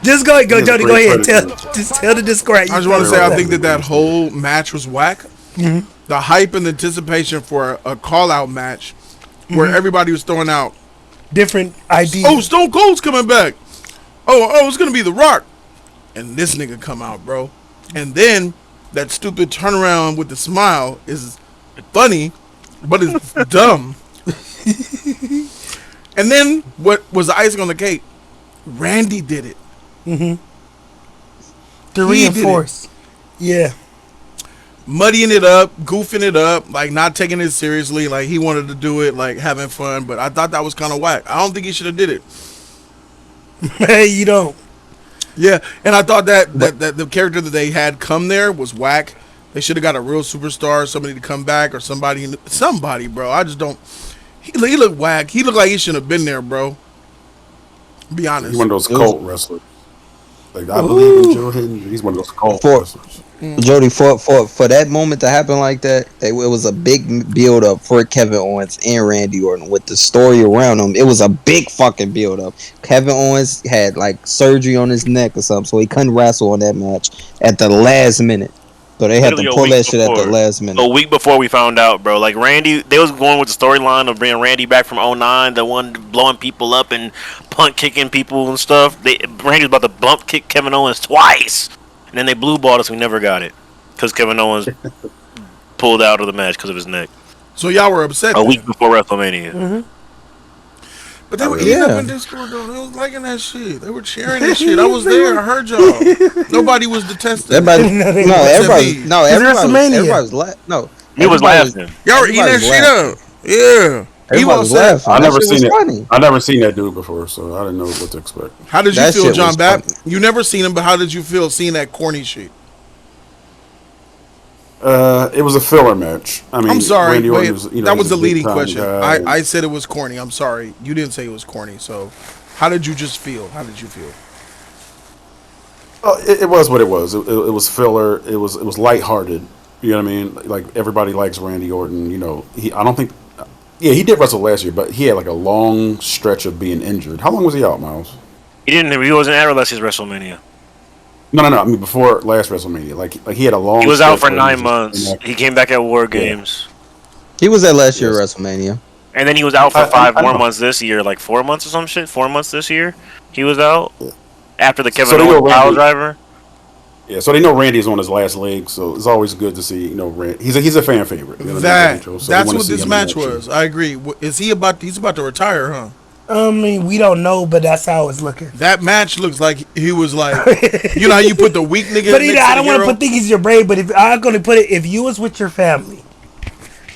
Just go Jody. Go ahead. Tell the Discord. I just want to say I think that whole match was whack. Mm-hmm. The hype and anticipation for a call-out match where everybody was throwing out different ideas. Oh, Stone Cold's coming back. Oh, it's gonna be The Rock, and this nigga come out, bro. And then that stupid turnaround with the smile is funny, but it's dumb. And then what was the icing on the cake? Randy did it. Mm-hmm. To reinforce. Yeah. Muddying it up, goofing it up, like not taking it seriously, like he wanted to do it, like having fun, but I thought that was kind of whack. I don't think he should have did it. Hey, you don't. Yeah, and I thought that the character that they had come there was whack. They should have got a real superstar, somebody to come back, or somebody, bro. I just don't. He looked whack. He looked like he shouldn't have been there, bro. Be honest. He's one of those cult wrestlers. Like I believe in Joe Hidden. He's one of those cult wrestlers. Jody, for that moment to happen like that, it was a big build up for Kevin Owens and Randy Orton with the story around them. It was a big fucking build up. Kevin Owens had like surgery on his neck or something, so he couldn't wrestle on that match at the last minute. So they had to pull that shit at the last minute. A week before we found out, bro. Like Randy, they was going with the storyline of bringing Randy back from 2009, the one blowing people up and punt kicking people and stuff. Randy was about to bump kick Kevin Owens twice. And then they blue balled us. We never got it because Kevin Owens pulled out of the match because of his neck. So y'all were upset a week before WrestleMania. Mm-hmm. But they were eating up in Discord though. They was liking that shit. They were cheering that shit. I was there. I heard y'all. Nobody was detesting. Everybody was laughing. No, he was laughing. Y'all were eating that shit up. Yeah. He was laughing. I never seen it. I never seen that dude before, so I didn't know what to expect. How did you feel, John Bapp? You never seen him, but how did you feel seeing that corny shit? It was a filler match. I mean, I'm sorry. Randy that was the leading question. I said it was corny. I'm sorry. You didn't say it was corny. So, how did you just feel? How did you feel? It was what it was. It was filler. It was lighthearted. You know what I mean? Like everybody likes Randy Orton. You know, I don't think. Yeah, he did wrestle last year, but he had like a long stretch of being injured. How long was he out, Miles? He wasn't at last year's WrestleMania. No. I mean, before last WrestleMania, like he had a long. He was out for 9 months. He came back at War Games. He was at last year's WrestleMania, and then he was out for 5 more months this year, like 4 months or some shit. 4 months this year, he was out after the Kevin Owens pile driver. Yeah, so they know Randy's on his last leg, so it's always good to see. Randy. He's a fan favorite. That's what this match was. I agree. He's about to retire, huh? I mean, we don't know, but that's how it's looking. That match looks like he was like, you know how you put the weak nigga. But I don't want to put things in your brain. But if I'm going to put it, if you was with your family,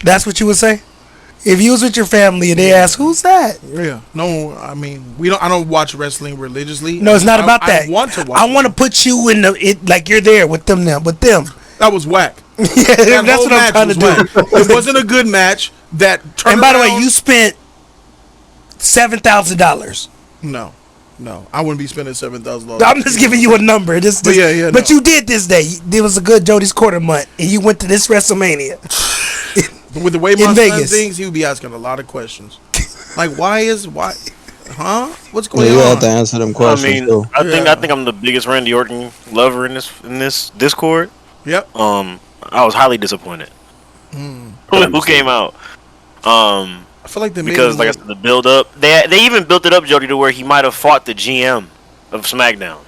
that's what you would say. If you was with your family and they ask, "Who's that?" Yeah, no, I mean I don't watch wrestling religiously. No, it's not about that. I want to watch. I want to put you in like you're there with them now. With them, that was whack. Yeah, that's what I'm trying to do. It wasn't a good match. And by the way, you spent $7,000. No, I wouldn't be spending $7,000. I'm just giving you a number. But you did this day. It was a good Jody's quarter month, and you went to this WrestleMania. With the way my son thinks, he would be asking a lot in questions. Like, why? Huh? What's going on? You have to answer them questions. I think I'm the biggest Randy Orton lover in this Discord. Yep. I was highly disappointed. Who came out? I feel like because like I said, the build up. They even built it up, Jody, to where he might have fought the GM of SmackDown.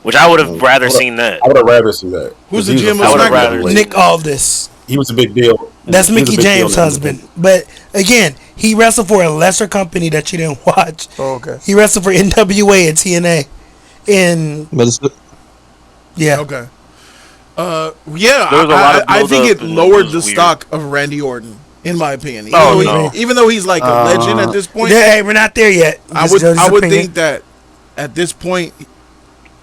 Which I would have rather seen that. I would have rather seen that. Who's the GM of SmackDown? Nick Aldis. He was a big deal. That's Mickey James' husband. But again, he wrestled for a lesser company that you didn't watch. Oh, okay. He wrestled for NWA and TNA. Yeah. Okay. I think it lowered the stock of Randy Orton, in my opinion. Even though he's like a legend at this point. Hey, we're not there yet. I would think that at this point,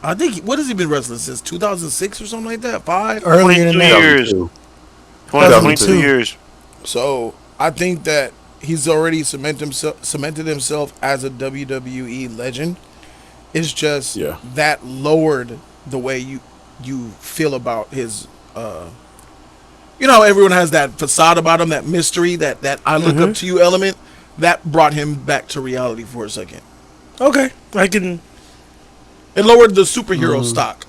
I think, what has he been wrestling since 2006 or something like that? 5? Earlier than that. 22 years. So I think that he's already cemented himself as a WWE legend. It's just that lowered the way you feel about his everyone has that facade about him, that mystery, that I look up to you element. That brought him back to reality for a second. Okay, I can It lowered the superhero stock.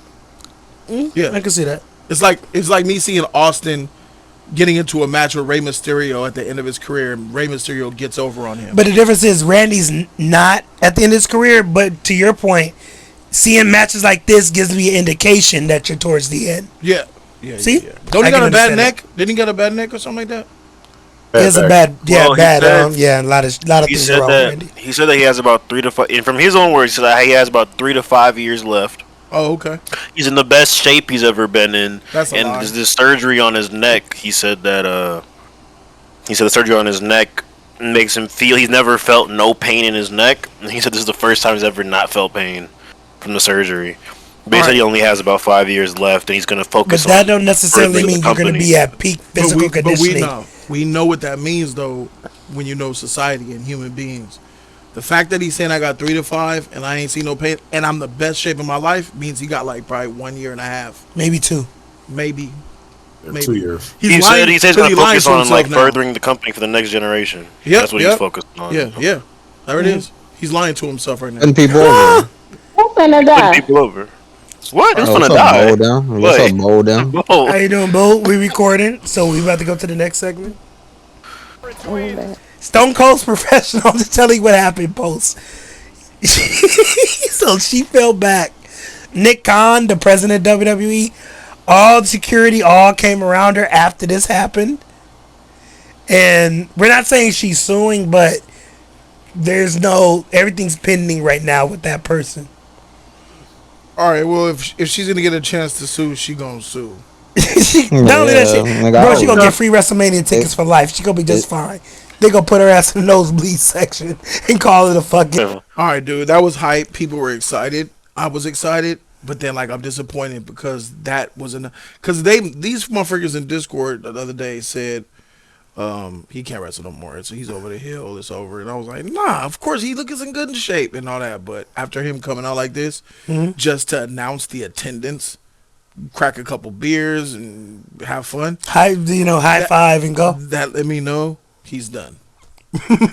Yeah, I can see that. it's like me seeing Austin getting into a match with Rey Mysterio at the end of his career, and Rey Mysterio gets over on him. But the difference is Randy's not at the end of his career. But to your point, seeing matches like this gives me an indication that you're towards the end. Yeah. See? Yeah. Don't he I got can a bad understand neck? Didn't he get a bad neck or something like that? He has a bad, Well, he said- a lot of He things said are wrong with Randy. that he said that he has about 3 to 5. And from his own words, he said that he has about 3 to 5 years left. Oh, okay. He's in the best shape he's ever been in. That's a and lie. this surgery on his neck. He said the surgery on his neck makes him feel he's never felt no pain in his neck. And he said this is the first time he's ever not felt pain from the surgery. But he said he only has about 5 years left, and he's going to But focus that on. don't necessarily furthering mean the you're going to company. be at peak physical conditioning. We know what that means though when you know society and human beings. The fact that he's saying I got 3 to 5 and I ain't seen no pain and I'm the best shape of my life means he got like probably 1 year and a half, Maybe 2. maybe. 2 years. He said he's going to focus on like furthering the company for the next generation. Yep, That's what he's focused on. Yeah. There it is. He's lying to himself right now. Putting people over. Who's finna Putting die? people over. What? Who's Oh, gonna what's up, die? Bo down? What's What? up, Bo down? Oh, How you doing, Bo? We recording, so we about to go to the next segment. Stone Cold's professional. I'm just telling you what happened, post. So she fell back. Nick Khan, the president of WWE, all the security all came around her after this happened. And we're not saying she's suing, but everything's pending right now with that person. All right, well if she's gonna get a chance to sue, she gonna sue. Not only that shit, like, bro, I she don't gonna know. get free WrestleMania tickets for life. She gonna be just fine. They gonna put her ass in the nosebleed section and call it a fucking. All right, dude, that was hype. People were excited. I was excited, but then like I'm disappointed because that wasn't because these motherfuckers in Discord the other day said he can't wrestle no more. So he's over the hill. It's over. And I was like, nah, of course he looks in good shape and all that. But after him coming out like this, just to announce the attendance, crack a couple beers and have fun, High five and go. that let me know he's done.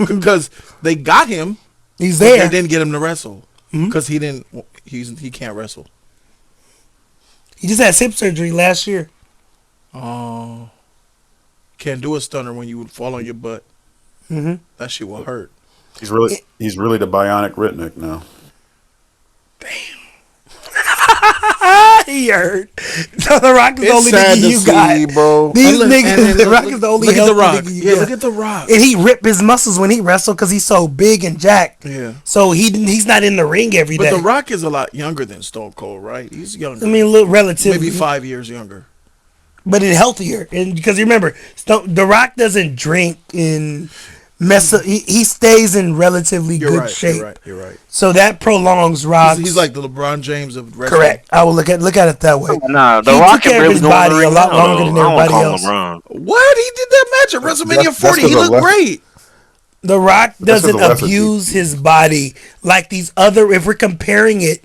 Because they got him, He's but there. they didn't get him to wrestle because he can't wrestle. He just had hip surgery last year. Oh, can't do a stunner when you fall on your butt. That shit will hurt. He's really the bionic Ritnik now. He hurt. So The Rock is the only sad nigga to you see, got. bro. These And niggas, The Rock look- is the only look at the healthy Rock. nigga you Yeah, got. look at the Rock. And he rip his muscles when he wrestle because he's so big and jacked. Yeah. So he's not in the ring every day. But The Rock is a lot younger than Stone Cold, right? He's younger. I mean, a little relatively. maybe 5 years younger. But it's healthier. And because remember, The Rock doesn't drink and mess up. He stays in relatively You're good right. shape. You're right. So that prolongs Rock's. He's like the LeBron James of wrestling. correct. I will look at it that way. nah, The He Rock took can care of barely his go in the body a ring lot now, longer though. than I don't wanna everybody call him else. LeBron. What? He did that match at WrestleMania That's 40. He 'cause of looked Leslie. great. The Rock That's doesn't the recipe. abuse his body like these other. If we're comparing it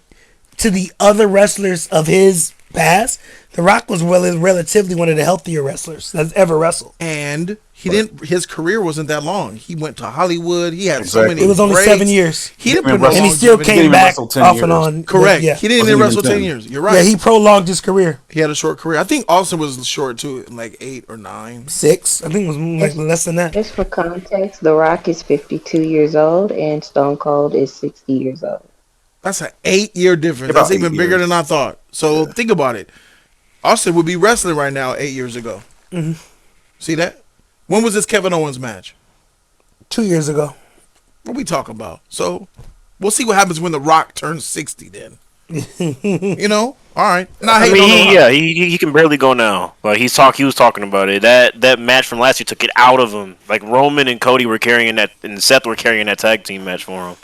to the other wrestlers of his past, The Rock was relatively one of the healthier wrestlers that's ever wrestled. And he didn't. His career wasn't that long. He went to Hollywood. He had so Exactly. many. It was only breaks. 7 years, He didn't And put no and he longevity. still didn't came even back wrestle 10 off years. and on. Correct. Yeah, He didn't Wasn't even even wrestle 10 10. years. You're right. yeah, he prolonged his career. He had a short career. I think Austin was short too, like 8 or 9. 6, I think it was like less than that. Just for context, The Rock is 52 years old and Stone Cold is 60 years old. That's an 8-year difference. About That's even 8 bigger years. than I thought. So think about it. Austin would be wrestling right now 8 years ago. See that? When was this Kevin Owens match? 2 years ago. What we talking about? So we'll see what happens when The Rock turns 60 then. You know? All right. Nah, I hey, mean, he can barely go now. Like he was talking about it. That match from last year took it out of him. Like Roman and Cody were carrying that, and Seth were carrying that tag team match for him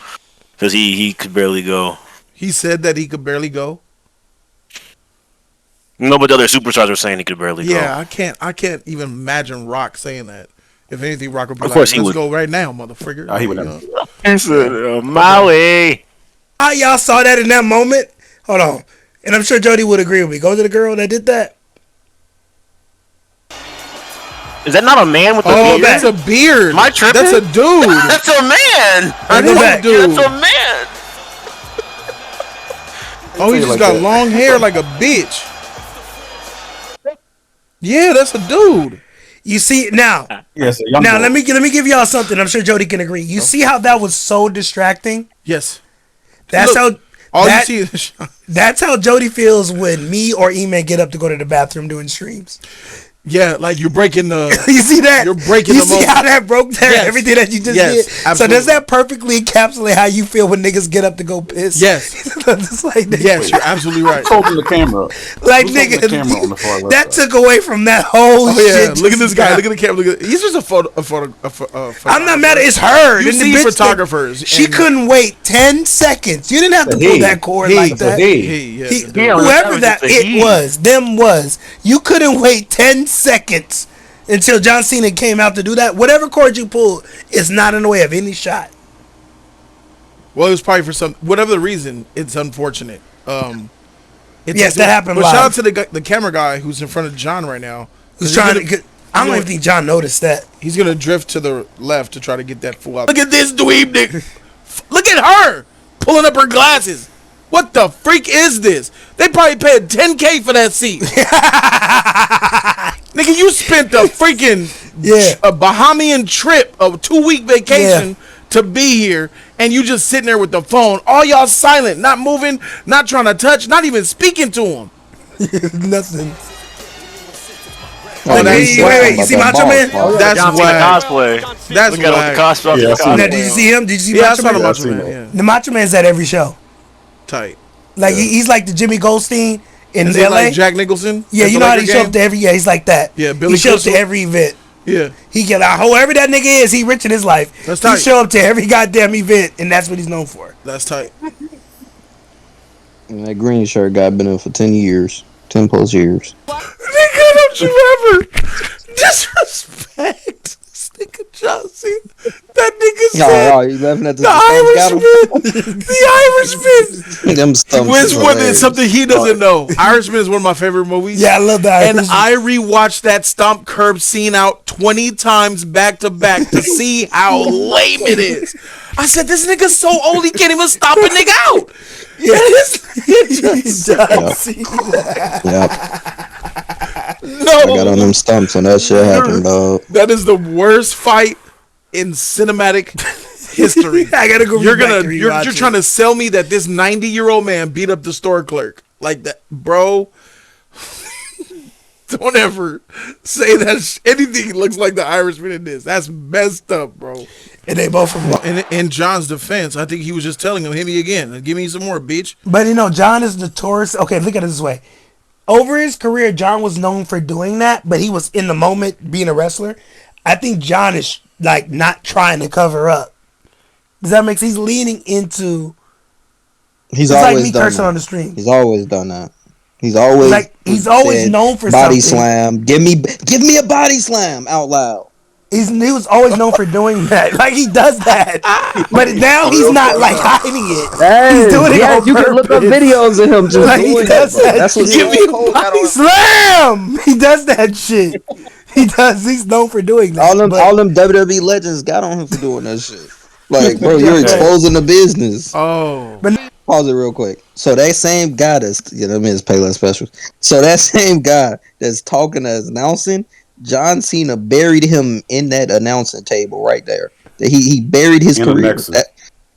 because he could barely go. He said that he could barely go. No, but the other superstars were saying he could barely Yeah, go. I can't even imagine Rock saying that. If anything, Rock would be Of like, course he let's would. go right now, motherfucker. Nah, he would You never. know? He said, Maui. Y'all saw that in that moment? Hold on. And I'm sure Jody would agree with me. Go to the girl that did that. Is that not a man with a Oh, beard? that's a beard. Am I tripping? That's a dude. That's a man. I know that. Dude. That's a man. Oh, he just like got that. long hair like a bitch. Yeah, that's a dude. You see now. Yes, a young Now boy. let me give y'all something. I'm sure Jody can agree. You see how that was so distracting? Yes. That's Look, how. All that- you see is That's how Jody feels when me or Ime get up to go to the bathroom doing streams. yeah, like you're breaking the. You see that? You're breaking You the see moment. how that broke down Yes. everything that you just Yes, did? So absolutely. does that perfectly encapsulate how you feel when niggas get up to go piss? Yes. It's like, Yes, you're absolutely right. Holding the camera. like Who's holding nigga, the camera on the far left that side? took away from that whole Oh yeah, shit. look at just this guy. now. Look at the camera. Look at he's just a photo. I'm not mad at it's her. You And the see bitch that- photographers. She and- couldn't wait 10 seconds. You didn't have to pull He. that cord He. like that. He, yeah, He- the dude. Yeah, whoever that that was just a it he. was, them was. You couldn't wait 10 seconds until John Cena came out to do that. Whatever cord you pulled is not in the way of any shot. Well, it was probably for whatever the reason. It's unfortunate. Yes, that happened But live. shout out to the camera guy who's in front of John right now. Who's He's trying gonna- to? I don't gonna- even think John noticed that. He's gonna drift to the left to try to get that full out. Look at this dweeb nigga. Look at her pulling up her glasses. What the freak is this? They probably paid $10K for that seat. Nigga, you spent a freaking a Bahamian trip, a 2-week vacation to be here, and you just sitting there with the phone. All y'all silent, not moving, not trying to touch, not even speaking to him. Nothing. Oh, Wait, wait, you see Macho Man? That's John Cena whack. cosplay. That's Look at him with whack. the cosplay. Yeah, I seen Now, did you see him? Did you see Yeah, I Macho saw the Man? Macho seen Man. that. Yeah, The Macho Man's at every show. tight. Like he's like the Jimmy Goldstein in Is LA. it like Jack Nicholson? Yeah, at you the know how Laker he show game? up to every. Yeah, he's like that. Yeah, Billy He shows up to Crystal. every event. Yeah, He get out. However that nigga is, he rich in his life. That's He tight. show up to every goddamn event, and that's what he's known for. that's tight. And that green shirt guy been in for 10 years. 10 plus years. Nigga, don't you ever disrespect this nigga John Cena? That nigga said Oh, you laughing at the the Irishman? Irishman. Them stumps. Which is one is hilarious. something he doesn't know? Irishman is one of my favorite movies. Yeah, I love that. And I rewatched that stomp curb scene out 20 times back to back to see how lame it is. I said, this nigga's so old he can't even stomp a nigga out. Yeah, he does see Yep. that. I got on them stumps when that shit happened, dog. That is the worst fight in cinematic history. I gotta go. You're back gonna to you're rewatch it. trying to sell me that this 90-year-old man beat up the store clerk like that, bro. Don't ever say that anything looks like the Irishman in this. That's messed up, bro. And they both from. In John's defense, I think he was just telling him, hit me again. Give me some more, bitch. But you know, John is notorious. Okay, look at it this way. Over his career, John was known for doing that, but he was in the moment being a wrestler. I think John is like not trying to cover up. Does that make sense? He's leaning into. He's It's like always me done cursing that. on the stream. He's always done that. He's always He's always said, known for body something. slam. Give me a body slam out loud. He was always known for doing that. Like he does that, but now he's not like hiding it. Hey, He's doing it yeah, on you can look up purpose. videos of him just Like, he doing does that. that. Bro. That's what Give Stone Cold got on. Slam. He does that shit. He does. He's known for doing that. All them WWE legends got on him for doing that shit. Like, bro, you're exposing the business. Oh. Pause it real quick. So that same guy that's, you know what I mean, it's Payless Specials. So that same guy that's talking as announcing, John Cena buried him in that announcing table right there. He buried his In the career. Nexus.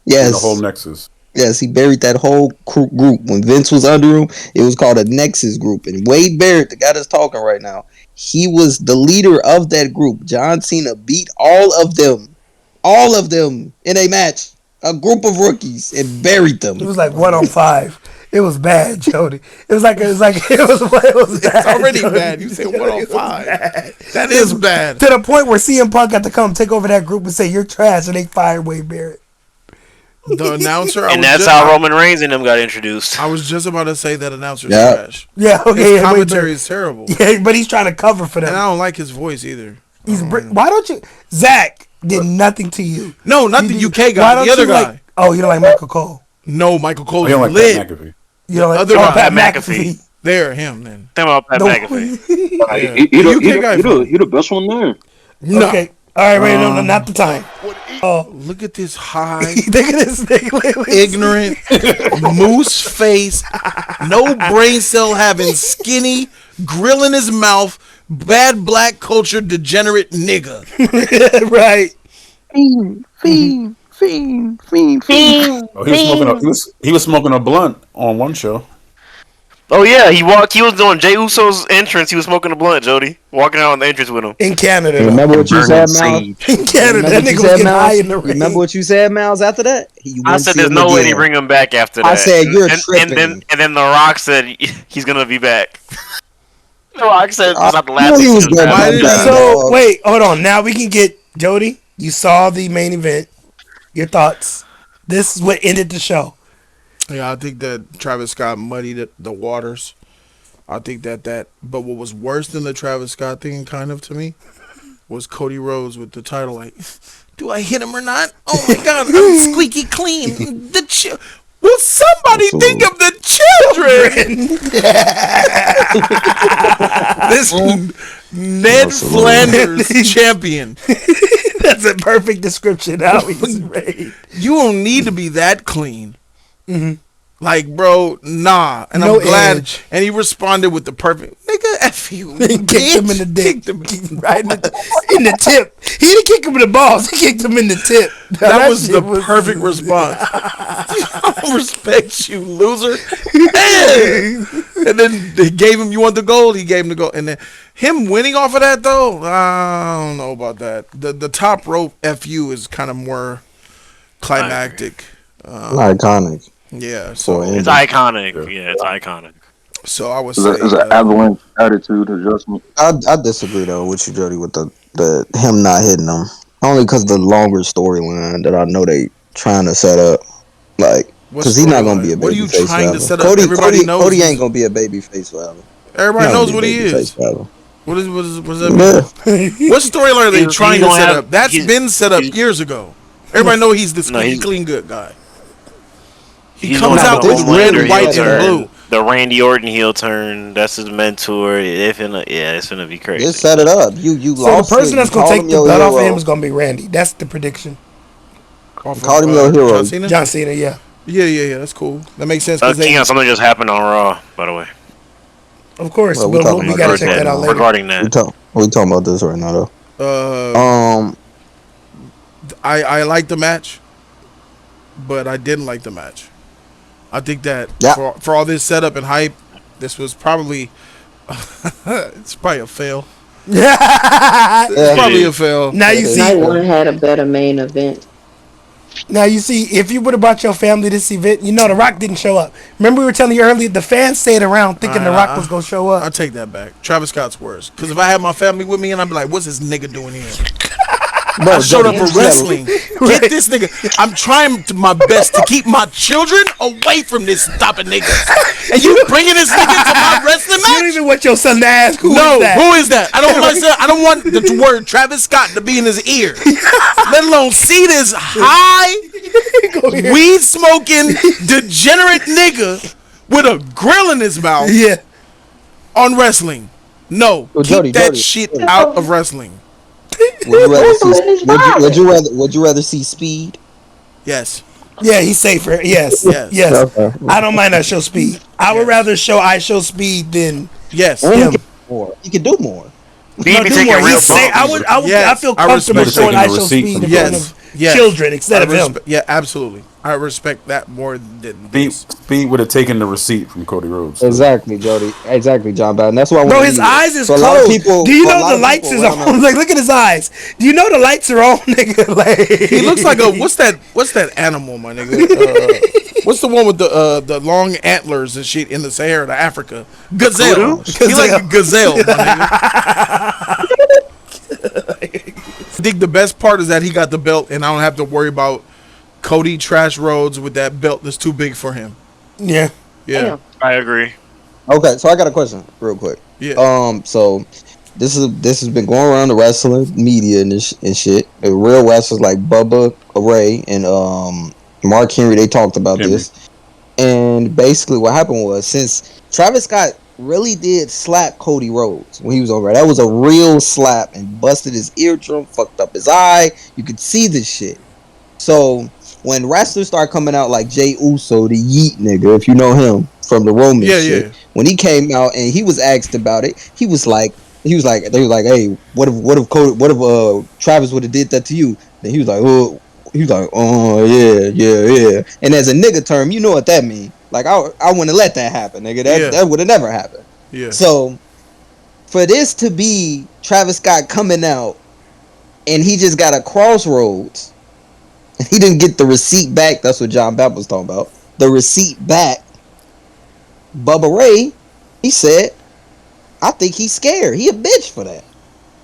Yes. The whole Nexus. Yes, he buried that whole group. When Vince was under him, it was called a Nexus group. And Wade Barrett, the guy that's talking right now, he was the leader of that group. John Cena beat all of them in a match. A group of rookies and buried them. It was like 1-on-5. It was bad, Jody. It was bad. It's already Jody. bad. You said It was 105. bad. That is bad. To the point where CM Punk got to come take over that group and say you're trash, and they fired Wade Barrett. The announcer. And that's how Roman Reigns and them got introduced. I was just about to say that announcer's Yeah. trash. Yeah, okay. His yeah, Wade commentary Barrett. is terrible. Yeah, but he's trying to cover for them. And I don't like his voice either. Why don't you? Zach did nothing to you. No, not the You- UK why guy. don't The other you guy. like- oh, you don't like Michael Cole. No, Michael Cole I is don't like lit. Pat McAfee. You don't like Other Pat guy. McAfee. There, him then. Think about Pat No. McAfee. Yeah. He The UK guy. the best one there. No. Okay. All right, wait, no, not the time. Oh, Look at this high, look at this nigga. ignorant, moose face, no brain cell having, skinny, grill in his mouth, bad black culture degenerate nigga. Right. Oh, he was smoking a blunt on one show. Oh yeah, he was doing Jey Uso's entrance. He was smoking a blunt, Jody, walking out on the entrance with him. In Canada, though. Remember what you said, Miles? In Canada, that nigga was getting high in the ring. Remember what you said, Miles? After that, I said there's no way they bring him back after that. I said you're tripping. And then The Rock said he's gonna be back. The Rock said it's not the last he thing was he was going back. So wait, hold on. Now we can get Jody. You saw the main event. Your thoughts? This is what ended the show. Yeah, I think that Travis Scott muddied the waters. I think that, but what was worse than the Travis Scott thing, kind of to me, was Cody Rhodes with the title. Like, do I hit him or not? Oh my God, I'm squeaky clean. Will somebody think of the children? This Ned Flanders champion. That's a perfect description. How he's raised. You don't need to be that clean. Mm-hmm. Like, bro, nah. And No I'm glad. edge. And he responded with the perfect, nigga, F you. He kicked him in the dick. Right in the tip. He didn't kick him in the balls. He kicked him in the tip. That was the perfect response. I don't respect you, loser. And then they gave him, you want the gold? He gave him the gold. And then him winning off of that, though, I don't know about that. The top rope FU is kind of more climactic. Iconic. Yeah, so It's iconic. Yeah, it's iconic. So I would It's say an avalanche attitude adjustment. I disagree though with you, Jody, with the him not hitting them. Only because the longer storyline that I know they trying to set up, like, because he's not gonna be a What are you baby face trying to forever. set up? Everybody knows Cody he's- ain't gonna be a baby face forever. Everybody knows what he is. Forever. What is that mean? What storyline are they trying to set up? That's been set up years ago. Everybody know he's the squeaky clean good guy. He comes out with red, white, and blue. The Randy Orton heel turn. That's his mentor. It's gonna be crazy. Just set it up. You So lost the person it. that's You gonna called take him the your blood off of hero. him is gonna be Randy. That's the prediction. Called him your hero. John Cena? John Cena, yeah. Yeah. That's cool. That makes sense. King, something just happened on Raw, by the way. Of course, Well, we but talking we about gotta that check that out later. Regarding that, We talking about this right now though. I like the match, but I didn't like the match. I think that for all this setup and hype, this was probably it's probably a fail. It's probably a fail. Now you see. Night one had a better main event. Now you see, if you would have brought your family to this event, you know The Rock didn't show up. Remember we were telling you earlier, the fans stayed around thinking The Rock was gonna show up. I'll take that back. Travis Scott's worse. Because if I had my family with me, and I'd be like, "What's this nigga doing here?" Bro, I showed up Jody, for wrestling. Get this nigga. I'm trying my best to keep my children away from this stopping nigga. And you bringing this nigga to my wrestling You don't match? even want your son to ask who is that. Who is that? I don't want my son. I don't want the word Travis Scott to be in his ear. Let alone see this high, weed smoking, degenerate nigga with a grill in his mouth Yeah. on wrestling. No, Well, keep Jody, that Jody. shit out of wrestling. Would you rather see Speed? Yes. Yeah, he's safer. Yes. Yes. Yes. Okay. I don't mind that show Speed. I would rather show I show Speed than Yes. him. More. He can do more. he No, be do taking more. real He's safe. bumps. I feel I comfortable respect showing taking I the show receipt Speed from in the front Yes. of Yes. children instead of him. Yeah, absolutely. I respect that more than this. Speed would have taken the receipt from Cody Rhodes. Exactly, Jody. Exactly, John Bell. And that's why. Bro, his eyes is closed. Do you know the lights is on? Like, look at his eyes. Do you know the lights are on, nigga? Like, He looks like a what's that animal, my nigga? What's the one with the long antlers and shit in the Sahara, to Africa? Gazelle. He like a gazelle, my nigga. I think the best part is that he got the belt, and I don't have to worry about Cody Trash Rhodes with that belt that's too big for him. yeah. Yeah, I agree. Okay, so I got a question, real quick. yeah. So this has been going around the wrestling media and shit. The real wrestlers like Bubba Ray and Mark Henry, they talked about this. And basically, what happened was, since Travis Scott really did slap Cody Rhodes when he was over. That was a real slap and busted his eardrum, fucked up his eye. You could see this shit. So when wrestlers start coming out like Jey Uso, the Yeet nigga, if you know him from the Roman shit, when he came out and he was asked about it, they was like, hey, what if Travis would have did that to you? Then he was like, oh yeah. And as a nigga term, you know what that means. Like I wouldn't let that happen, nigga. That would have never happened. Yeah. So for this to be Travis Scott coming out and he just got a crossroads, he didn't get the receipt back. That's what John Bap was talking about. The receipt back. Bubba Ray, he said, I think he's scared. He a bitch for that.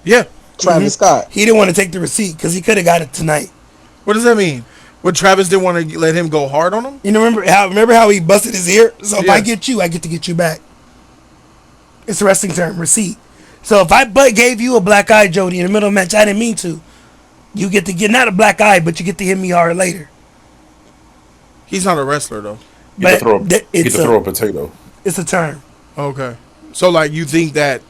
Yeah. Travis Scott. He didn't want to take the receipt because he could have got it tonight. What does that mean? What, Travis didn't want to let him go hard on him? You know, remember how he busted his ear? So if I get you, I get to get you back. It's a wrestling term, receipt. So if I gave you a black eye, Jody, in the middle of the match, I didn't mean to. You get to get, not a black eye, but you get to hit me hard later. He's not a wrestler, though. You get to throw a potato. It's a term. Okay. So, like, you think that,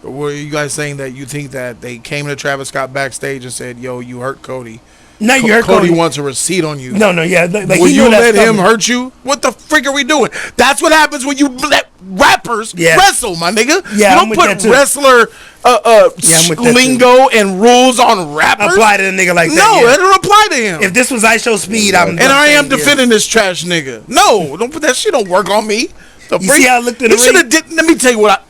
were you guys saying that you think that they came to Travis Scott backstage and said, yo, you hurt Cody? No, you hurt Cody wants a receipt on you. No, yeah. Like, will you let him hurt you? What the freak are we doing? That's what happens when you let rappers wrestle, my nigga. Yeah, you don't put wrestler lingo and rules on rappers. Apply to a nigga like that. No, it don't apply to him. If this was I Show Speed, I am defending this trash nigga. No, don't put that shit. Don't work on me. You see how I looked at the ring? Let me tell you what.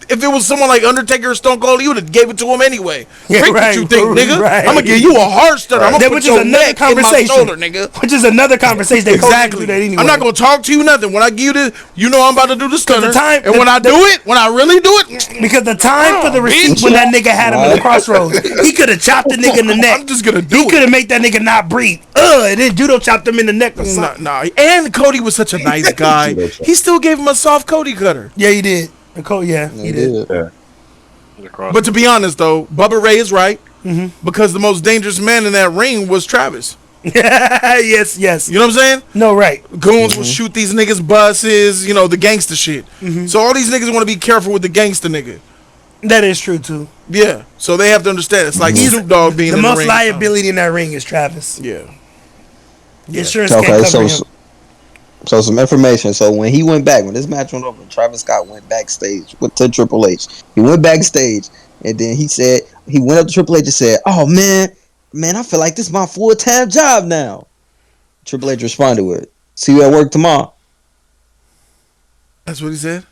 If it was someone like Undertaker or Stone Cold, he would have gave it to him anyway. Freak what you think, nigga. I'm going to give you a hard stutter. I'm going to put your neck in my shoulder, nigga. Which is another conversation. Exactly. Anyway. I'm not going to talk to you nothing. When I give you this, you know I'm about to do the stutter. And when I do it, when I really do it. Because the time for the receipt when that nigga had him in the crossroads, he could have chopped the nigga in the neck. I'm just going to do it. He could have made that nigga not breathe. And then judo chopped him in the neck or something. Nah. And Cody was such a nice guy. He still gave him a soft Cody cutter. Yeah, he did. He did. Yeah. But to be honest, though, Bubba Ray is right because the most dangerous man in that ring was Travis. yes. You know what I'm saying? No, right. Goons will shoot these niggas' buses, you know, the gangster shit. So all these niggas want to be careful with the gangster nigga. That is true, too. Yeah. So they have to understand. It's like Snoop Dogg being in the ring. The most liability in that ring is Travis. Yeah. Insurance can't cover him. So some information. So when he went back, when this match went over, Travis Scott went backstage to Triple H. He went backstage, and then he said, he went up to Triple H and said, oh, man, I feel like this is my full-time job now. Triple H responded with, see you at work tomorrow. That's what he said?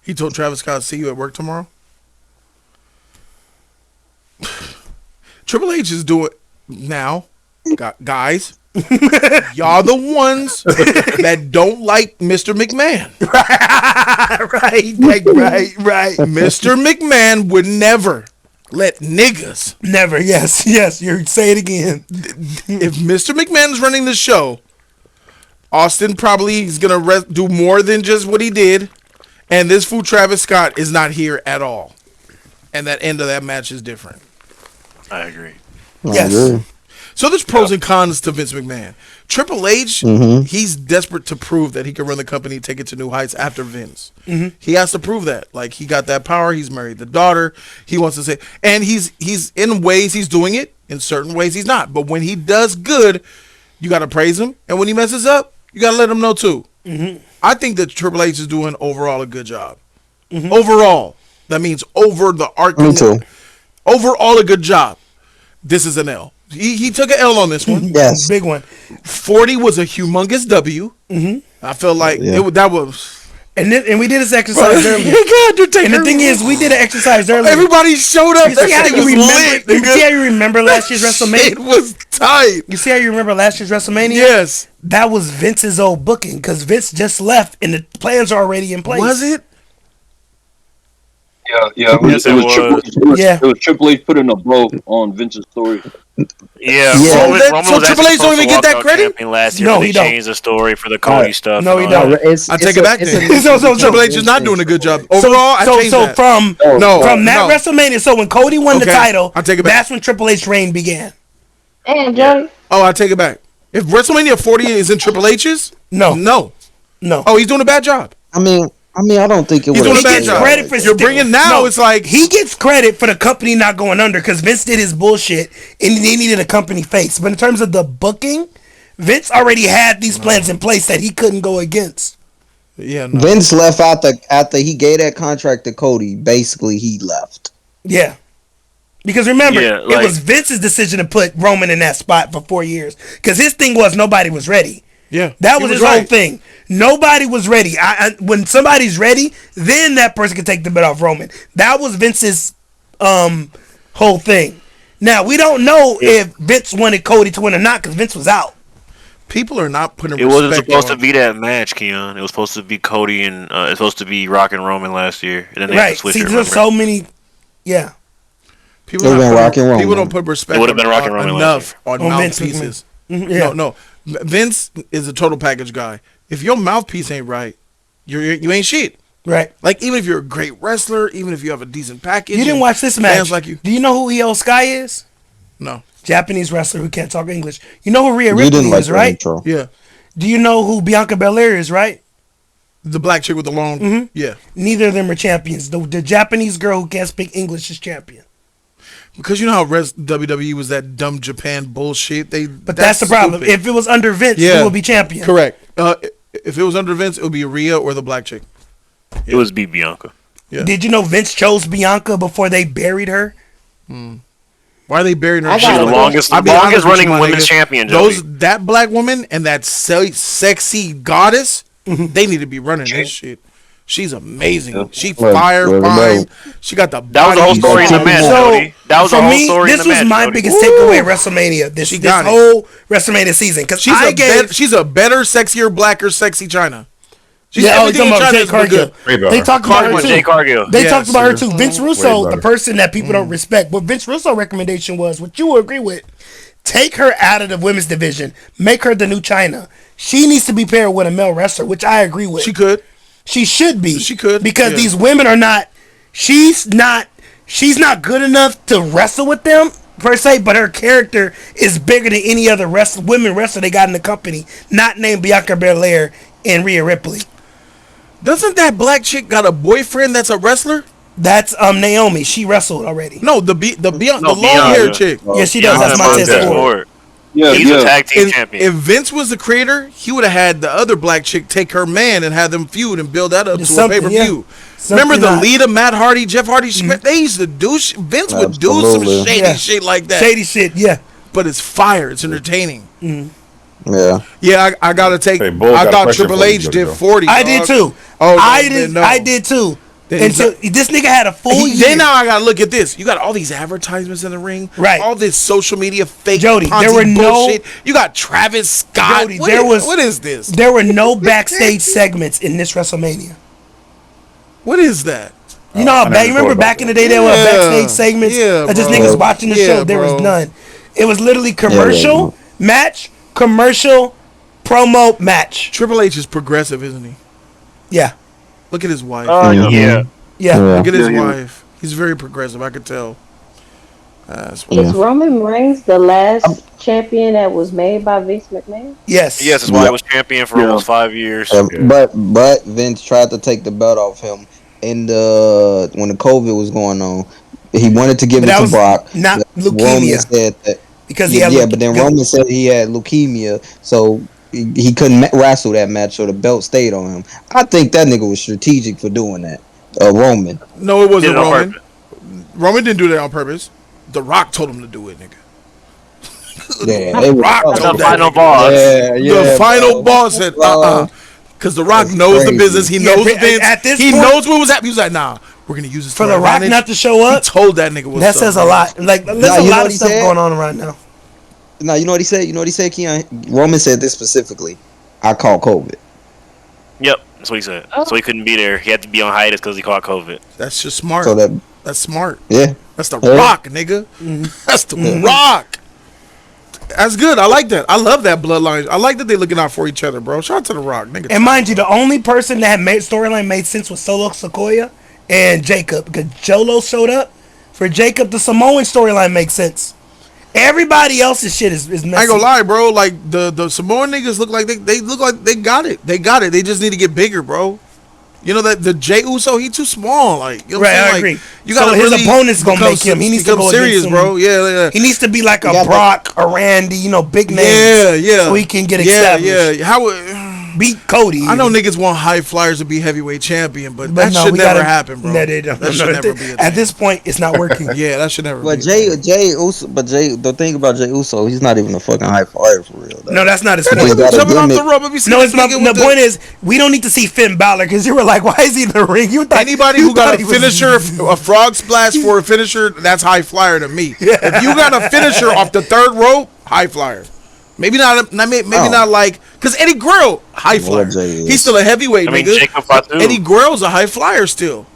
He told Travis Scott, see you at work tomorrow? Triple H is doing now, guys. Y'all the ones that don't like Mr. McMahon. right. Mr. McMahon would never let niggas. Never, yes. You say it again. If Mr. McMahon is running the show, Austin probably is going to do more than just what he did. And this fool Travis Scott is not here at all. And that end of that match is different. I agree. Yes. So there's pros and cons to Vince McMahon. Triple H, he's desperate to prove that he can run the company, take it to new heights after Vince. He has to prove that. Like, he got that power. He's married the daughter. He wants to say, and he's in ways he's doing it. In certain ways he's not. But when he does good, you got to praise him. And when he messes up, you got to let him know too. I think that Triple H is doing overall a good job. Overall, that means over the arc. Me too. Overall a good job. This is an L. He took an L on this one. Yes. Big one. 40 was a humongous W. I felt like that was. And we did this exercise earlier. And the thing is, we did an exercise earlier. Everybody showed up. You see how you remember last year's WrestleMania? It was tight. You see how you remember last year's WrestleMania? Yes. That was Vince's old booking because Vince just left and the plans are already in place. Was it? Yeah. It was Triple H putting a bow on Vince's story. Yeah. Roman so Triple H don't even get that credit? Last year No, he he don't. changed the story for the Cody stuff. No, he don't. I take it back then. So Triple H is not doing a good job. Overall, I changed that. From that WrestleMania, so when Cody won the title, I take it back. That's when Triple H reign began. And Jody. Oh, I take it back. If WrestleMania 40 is in Triple H's, no. Oh, he's doing a bad job. I mean, I don't think it He's would. doing He a bad gets job. credit for You're bringing now. It's like he gets credit for the company not going under because Vince did his bullshit and they needed a company face. But in terms of the booking, Vince already had these plans in place that he couldn't go against. yeah. No. Vince left after he gave that contract to Cody. Basically, he left. Yeah. Because remember, Yeah, it like- was Vince's decision to put Roman in that spot for 4 years. Because his thing was nobody was ready. Yeah, That he was his right. whole thing. Nobody was ready. When somebody's ready, then that person can take the bet off Roman. That was Vince's whole thing. Now, we don't know if Vince wanted Cody to win or not because Vince was out. People are not putting. It wasn't respect supposed to on- be that match, Keon. It was supposed to be Cody and it's supposed to be Rock and Roman last year, and then they had Right. to switch See, it. there's so many. Yeah. People, It would've not been put- Rock and Roll, people man. don't put respect It would've been Rock and Roll enough on On Vince mouthpieces. McMahon. Yeah. No. Vince is a total package guy. If your mouthpiece ain't right, you ain't shit. Right. Like even if you're a great wrestler, even if you have a decent package, You didn't and watch this match. fans like you. Do you know who EO Sky is? No. Japanese wrestler who can't talk English. You know who Rhea You Ripley didn't like is, the right? intro. Yeah. Do you know who Bianca Belair is, right? The black chick with the long. Yeah. Neither of them are champions. The Japanese girl who can't speak English is champion. Because you know how WWE was that dumb Japan bullshit. But that's the problem. stupid. If it was under Vince, Yeah. it would be champion. Correct. If it was under Vince, it would be Rhea or the black chick. It was B Bianca. Yeah. Did you know Vince chose Bianca before they buried her? Why are they burying her? I She's got the a longest I'll be honest with running you, my women's nigga. champion. Jody. That black woman and that sexy goddess, they need to be running this shit. She's amazing. She fire Well, fine. She got the body. That was the whole story in the match, Jody. That was the for whole me, story in this the was match. my Jody. biggest takeaway at WrestleMania. This got it. whole WrestleMania season. Because She's a better, sexier, blacker, sexy China. She's Yeah, oh, everything you're in talking China about is Jay good. Cargill. Way They better. talked about her Jay too. Cargill. They Yes, talked about her sir. too. Vince Way Russo, the better. person that people don't respect. What Vince Russo recommendation was, what you will agree with, take her out of the women's division, make her the new China. She needs to be paired with a male wrestler, which I agree with. She could. She should be. She could, because yeah. these women are not. She's not good enough to wrestle with them per se. But her character is bigger than any other women wrestler they got in the company, not named Bianca Belair and Rhea Ripley. Doesn't that black chick got a boyfriend that's a wrestler? That's Naomi. She wrestled already. No, the long Bianca. hair chick. Yeah, she does. Bianca That's my Belair test for it. forward. Yeah, He's a yeah. tag team If champion. Vince was the creator, he would have had the other black chick take her man and have them feud and build that up Just to a something, pay-per-view. yeah. Remember the Something Lita, Matt Hardy, Jeff Hardy? They used to do. Vince would do some Absolutely. shady Yeah. shit like that. Shady shit. Yeah. But it's fire. It's entertaining. Yeah. Yeah, I gotta take. Hey, Bull I got a thought question Triple for you, H Jody, did though. 40. I dog. did too. Oh, I did too. Then Until he's this nigga had a full year. Then now I gotta look at this. You got all these advertisements in the ring, Right. All this social media fake Jody, there Ponzi were no- bullshit. You got Travis Scott. Jody, What there is- was- what is this? There were no backstage segments in this WrestleMania. What is that? You know how I back? never You remember thought back about in the day there were Yeah. backstage segments Yeah, of just bro. niggas watching the Yeah, show. There was bro. none. It was literally commercial, match, commercial, promo, match. Triple H is progressive, isn't he? Yeah. Look at his wife. Yeah. Yeah. Look at his Yeah, wife. He's very progressive. I could tell. That's Yeah. Is Roman Reigns the last champion that was made by Vince McMahon? Yes. Yes, that's why Yeah. I was champion for Yeah. almost 5 years. But Vince tried to take the belt off him in when the COVID was going on. He wanted to give But it that to was Brock. not Roman leukemia. said that Because he yeah, had but then Roman said he had leukemia, so he couldn't wrestle that match, so the belt stayed on him. I think that nigga was strategic for doing that. Roman. No, it wasn't Did it on Roman. purpose. Roman didn't do that on purpose. The Rock told him to do it, nigga. Yeah, they Rock was- told The that final nigga. boss. The final bro. boss said, Bro. Because The Rock That's knows the crazy. business. He Yeah, knows but Vince. at this He point- knows what was happening. He was like, nah, we're going to use this for to The our Rock advantage. not to show He up, told that nigga what's that up, says a man. lot. Like, there's Nah, a you know lot what of he stuff said? going on right now. Now you know what he said? You know what he said, Keon? Roman said this specifically. I caught COVID. Yep, that's what he said. So he couldn't be there. He had to be on hiatus because he caught COVID. That's just smart. So that That's smart. yeah. That's the Yeah. Rock, nigga. That's the Rock. That's good. I like that. I love that bloodline. I like that they looking out for each other, bro. Shout out to the Rock, nigga. And mind you, the only person that had made storyline made sense was Solo Sikoa and Jacob, because Jolo showed up. For Jacob, the Samoan storyline makes sense. Everybody else's shit is messy. I ain't gonna lie, bro. Like the Samoan niggas look like they look like they got it. They got it. They just need to get bigger, bro. You know that the Jey Uso, he too small. Like, you know what I'm Right, saying? I Like, agree. you So gotta his really opponent's gonna become make him. He needs to become go serious, against bro. Yeah. He needs to be like a got Brock, a Randy, big names. Yeah. So he can get established. Yeah. How? Beat Cody. I know even. niggas want high flyers to be heavyweight champion, but But that no, should we never gotta- happen, bro. No, they don't. That should never be a At thing. this point, it's not working. Yeah, that should never But be. a thing. Jay Uso, the thing about Jay Uso, he's not even a fucking high flyer for real. Though. No, that's not his That point. nigga be got a jumping off the gimmick. rope. Have you seen No, this it's not. nigga The with point is, we don't need to see Finn Balor because you were like, why is he in the ring? You thought Anybody you who got thought a he was- finisher, a frog splash for a finisher, that's high flyer to me. If you got a finisher off the third rope, high flyer. Maybe not. Maybe not like because Eddie Guerrero, high flyer. He's still a heavyweight, I mean, nigga. Jacob Fatu. Eddie Guerrero's a high flyer still.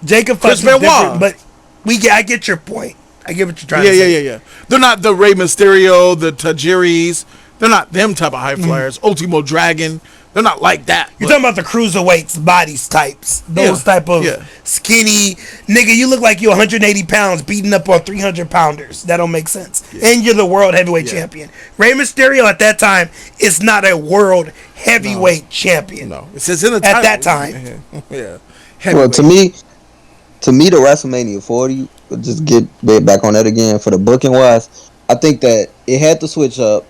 Jacob Chris Fatu's Benoit. different, but I get your point. I get what you're trying Yeah, to say. yeah. They're not the Rey Mysterio, the Tajiris. They're not them type of high flyers. Ultimo Dragon. They're not like that. You're but- talking about the cruiserweights, bodies types, those Yeah, type of yeah. skinny nigga. You look like you're 180 pounds beating up on 300 pounders. That don't make sense. And you're the world heavyweight champion. Rey Mysterio at that time is not a world heavyweight champion. No, it says in the title. At that time. Yeah. Well, to me, the WrestleMania 40, just get back on that again for the booking wise. I think that it had to switch up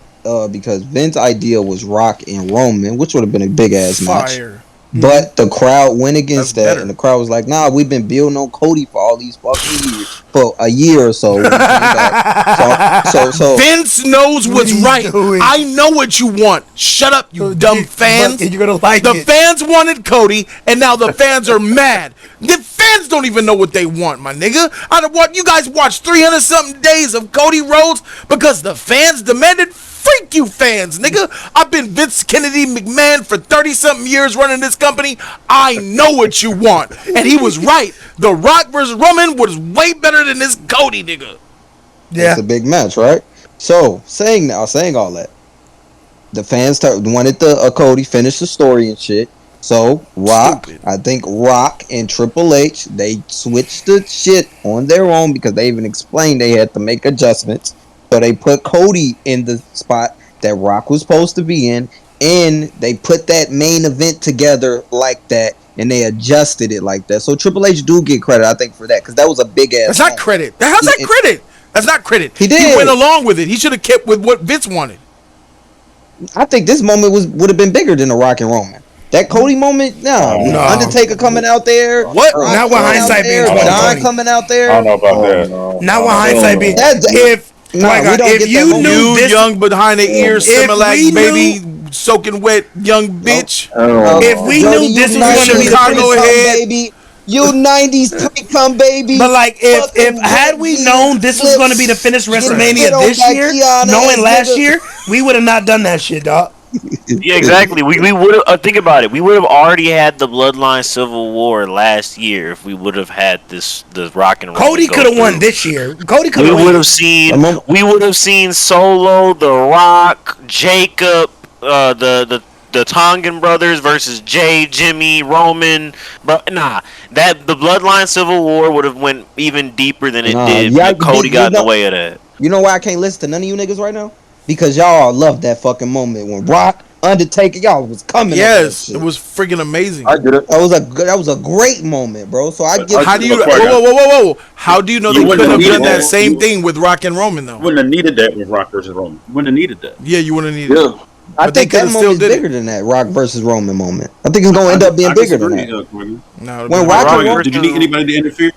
because Vince's idea was Rock and Roman, which would have been a big ass match. Fire. But the crowd went against That's that, better. and the crowd was like, "Nah, we've been building on Cody for all these fucking years, for a year or so." When he came back. So Vince knows what's are you right. doing? I know what you want. Shut up, you dumb fans. And you're gonna like The it. fans wanted Cody, and now the fans are mad. The fans don't even know what they want, my nigga. Out of what you guys watched 300 something days of Cody Rhodes because the fans demanded. Freak you fans, nigga. I've been Vince Kennedy McMahon for 30 something years running this company. I know what you want, and he was right. The Rock versus Roman was way better than this Cody nigga. Yeah. it's a big match, right? So saying all that, the fans wanted the Cody finish the story and shit. So Rock, Stupid. I think Rock and Triple H, they switched the shit on their own because they even explained they had to make adjustments. So they put Cody in the spot that Rock was supposed to be in, and they put that main event together like that, and they adjusted it like that. So Triple H do get credit, I think, for that because that was a big ass. That's not credit. How's that credit? That's not credit. He did. He went along with it. He should have kept with what Vince wanted. I think this moment would have been bigger than the Rock and Roman. That Cody moment, no. No. Undertaker coming out there. What? Rock Not with coming out hindsight there, being Don 2020. coming out there. I don't know about that. Not with hindsight being if Nah, my we God, don't if get that you moment. knew You this, young behind the ears, If Similac we baby, soaking wet young bitch. if we Jody, knew this you was going to be the Chicago finish, head. baby. You 90s pre-cum baby. but like if Fucking had we Jody known this was going to be the finish Get WrestleMania on this that year, Keanu knowing ass last nigga. year, we would have not done that shit, dog. Yeah, exactly. We would have. Think about it. We would have already had the Bloodline Civil War last year if we would have had the Rock and Roll. Cody go could have won through. this year. Cody could We have would won. have seen. I'm on- We would have seen Solo, The Rock, Jacob, the Tongan brothers versus Jay, Jimmy, Roman. But nah, that the Bloodline Civil War would have went even deeper than it Nah, did. yeah, But Cody you got in the know- way of that. You know why I can't listen to none of you niggas right now? Because y'all love that fucking moment when Rock, Undertaker, y'all was coming. Yes, it was freaking amazing. I get it. That was a great moment, bro. So I give. How do you? Look, Roger. Whoa! How do you know You they wouldn't couldn't have need done it. that same thing with Rock and Roman though? You wouldn't have needed that with Rock versus Roman. You wouldn't have needed that. Yeah, you wouldn't need it. Yeah. I But they think that coulda still moment is did it. bigger than that Rock versus Roman moment. I think it's gonna end up being I bigger than disagree, that. Quiggy. No, When no. Rock and Roman- Roman, Did you need anybody to interfere?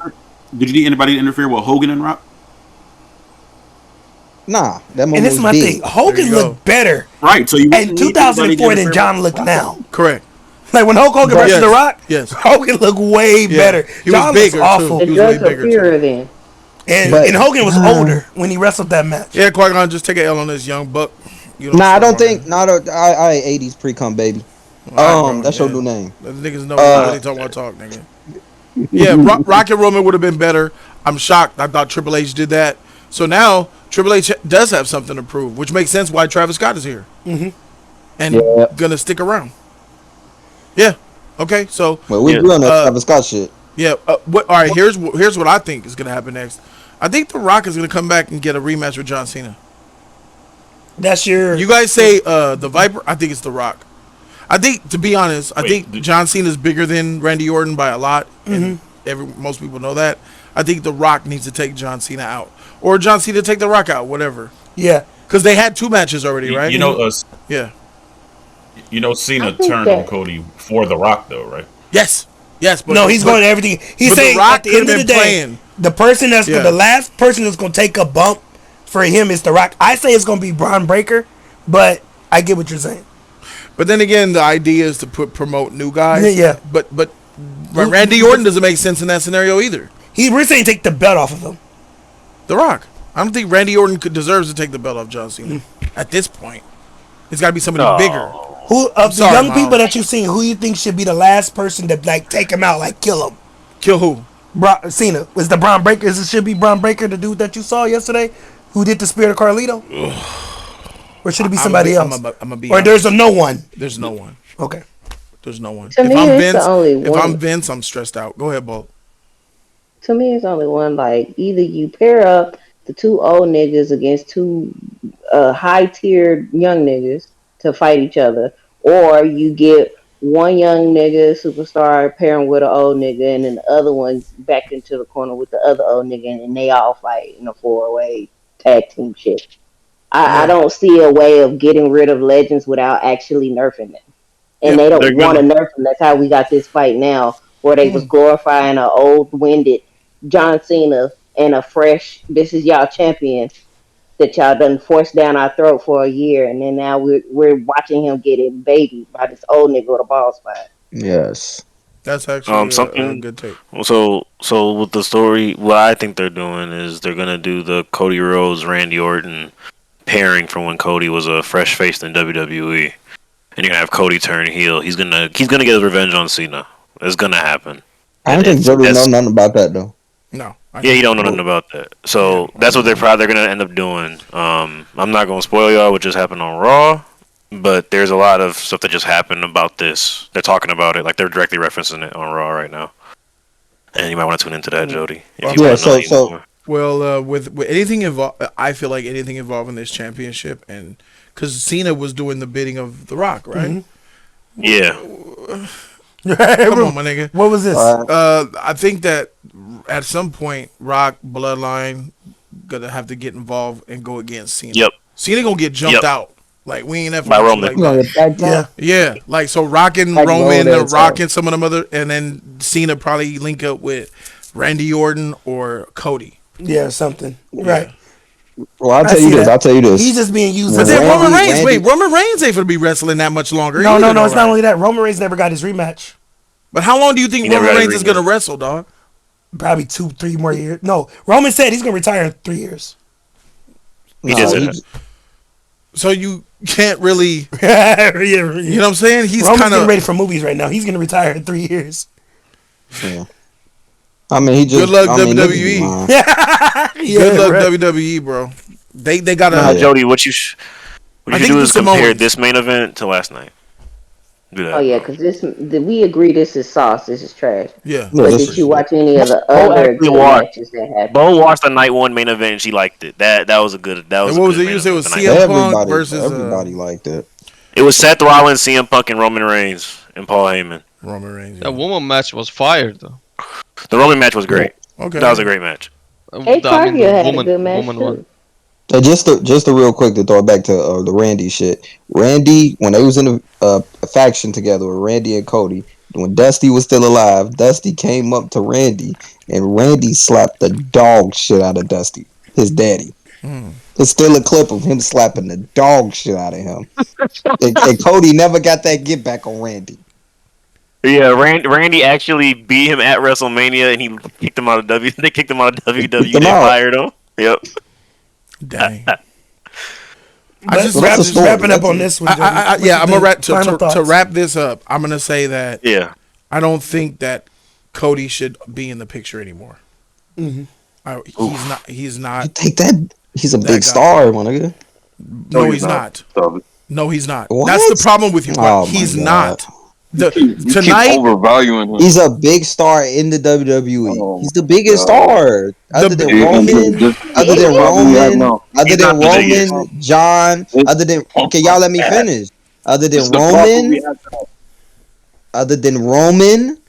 Did you need anybody to interfere with Hogan and Rock? nah, that moment And this was is my big. thing. Hogan There you looked better Right. So you in wouldn't need anybody to 2004 than interfere John with looked Rock. now. Correct. Like when Hulk Hogan versus Yes. The Rock, Yes. Hogan looked way Yeah. better. He was John bigger, looks too. awful. The He was way drugs are bigger, too. purer then. And Hogan was older when he wrestled that match. Yeah, Qui-Gon, just take an L on this young buck. You know Nah, I what I'm don't saying? think. I 80s pre-cum baby. Alright, bro, That's your yeah. new name. The niggas know what they talking about talk, nigga. Yeah, Rock and Roman would have been better. I'm shocked. I thought Triple H did that. So now Triple H does have something to prove, which makes sense why Travis Scott is here. Mm-hmm. And Yeah. gonna stick around. Yeah. Okay. So Well, we Yeah. doing that Travis Scott shit. yeah. All right. Here's what I think is gonna happen next. I think The Rock is gonna come back and get a rematch with John Cena. That's your. You guys say the Viper. I think it's The Rock. I think, to be honest, I think John Cena is bigger than Randy Orton by a lot, and most people know that. I think The Rock needs to take John Cena out, or John Cena take The Rock out, whatever. Yeah, because they had 2 matches already, right? Yeah. You know, Cena turned on Cody for The Rock, though, right? Yes. But no, he's going to everything. He's saying at the end of the day, the person that's the last person that's going to take a bump for him is The Rock. I say it's going to be Braun Breaker, but I get what you're saying. But then again, the idea is to promote new guys. Yeah. But Randy Orton doesn't make sense in that scenario either. We're saying take the belt off of him. The Rock. I don't think Randy Orton deserves to take the belt off John Cena at this point. It's got to be somebody bigger. Who of the young people that you've seen, who you think should be the last person to like take him out, like kill him? Kill who? Cena. Was the Braun Breaker? It should be Braun Breaker, the dude that you saw yesterday, who did the Spirit of Carlito? Or should it be somebody else? Or there's no one? There's no one. Okay. There's no one. To me, if I'm Vince, I'm stressed out. Go ahead, Bolt. To me, it's only one. Like, either you pair up the 2 old niggas against 2 high-tiered young niggas to fight each other, or you get one young nigga superstar pairing with an old nigga, and then the other one back into the corner with the other old nigga, and they all fight in a 4-way tag team shit. I don't see a way of getting rid of legends without actually nerfing them, and they don't want to nerf them. That's how we got this fight now, where they was glorifying an old-winded John Cena and a fresh, this is y'all champion that y'all done forced down our throat for a year, and then now we're watching him get it babied by this old nigga with a ball spot. Yes, that's actually a good take. So with the story, what I think they're doing is they're gonna do the Cody Rhodes Randy Orton pairing from when Cody was a fresh face in WWE, and you're gonna have Cody turn heel. He's gonna get his revenge on Cena. It's gonna happen. I don't think Jody know nothing about that though. No. Yeah, he don't know nothing about that. So that's what they're gonna end up doing. I'm not gonna spoil y'all what just happened on Raw, but there's a lot of stuff that just happened about this. They're talking about it, like they're directly referencing it on Raw right now. And you might want to tune into that, Jody. Well, with anything involved, I feel like anything involving this championship, and because Cena was doing the bidding of The Rock, right? Yeah. Come on, my nigga. What was this? I think that at some point, Rock Bloodline gonna have to get involved and go against Cena. Yep. Cena gonna get jumped out. Like we ain't ever by Roman. Yeah. Like so, Rock and like Roman, Rock and some of them other, and then Cena probably link up with Randy Orton or Cody. Yeah, something. Right. Well, I'll tell you this. He's just being used. But then Roman Reigns. Wait, Roman Reigns ain't gonna be wrestling that much longer. No. It's not only that. Roman Reigns never got his rematch. But how long do you think Roman Reigns is gonna wrestle, dog? Probably 2-3 more years. No, Roman said he's gonna retire in 3 years. He did say that. So you can't really. Yeah. You know what I'm saying? He's kind of ready for movies right now. He's gonna retire in 3 years. Yeah. I mean, he just. Good luck, WWE. Good luck, WWE, bro. They gotta. Jody, what you should do is compare this main event to last night. Do that. Oh yeah, because we agree this is sauce. This is trash. Yeah. But did you watch any of the other good matches that happened? Bo watched the night 1 main event and she liked it. That was a good. That was. And what was it? You said it was CM Punk versus. Everybody liked it. It was Seth Rollins, CM Punk, and Roman Reigns and Paul Heyman. Roman Reigns. That woman match was fire though. The Roman match was great. Okay. That was a great match. Hey, Cargill had a good match too. So just to real quick to throw it back to the Randy shit. Randy, when they was in a faction together with Randy and Cody, when Dusty was still alive, Dusty came up to Randy and Randy slapped the dog shit out of Dusty, his daddy. There's still a clip of him slapping the dog shit out of him. and Cody never got that get back on Randy. Yeah, Randy actually beat him at WrestleMania, and he kicked him out of WWE. They kicked him out of WWE. They fired him. Yep. Dang. Just wrapping up on this one. I'm gonna wrap to wrap this up. I'm gonna say that I don't think that Cody should be in the picture anymore. He's not. You think that he's a big star, my nigga? No, he's not. No, he's not. What? That's the problem with you. He's not. Tonight, overvaluing him. He's a big star in the WWE. He's the biggest star. Other than Roman, John. Can y'all let me finish? Other It's than the proper Roman, reaction.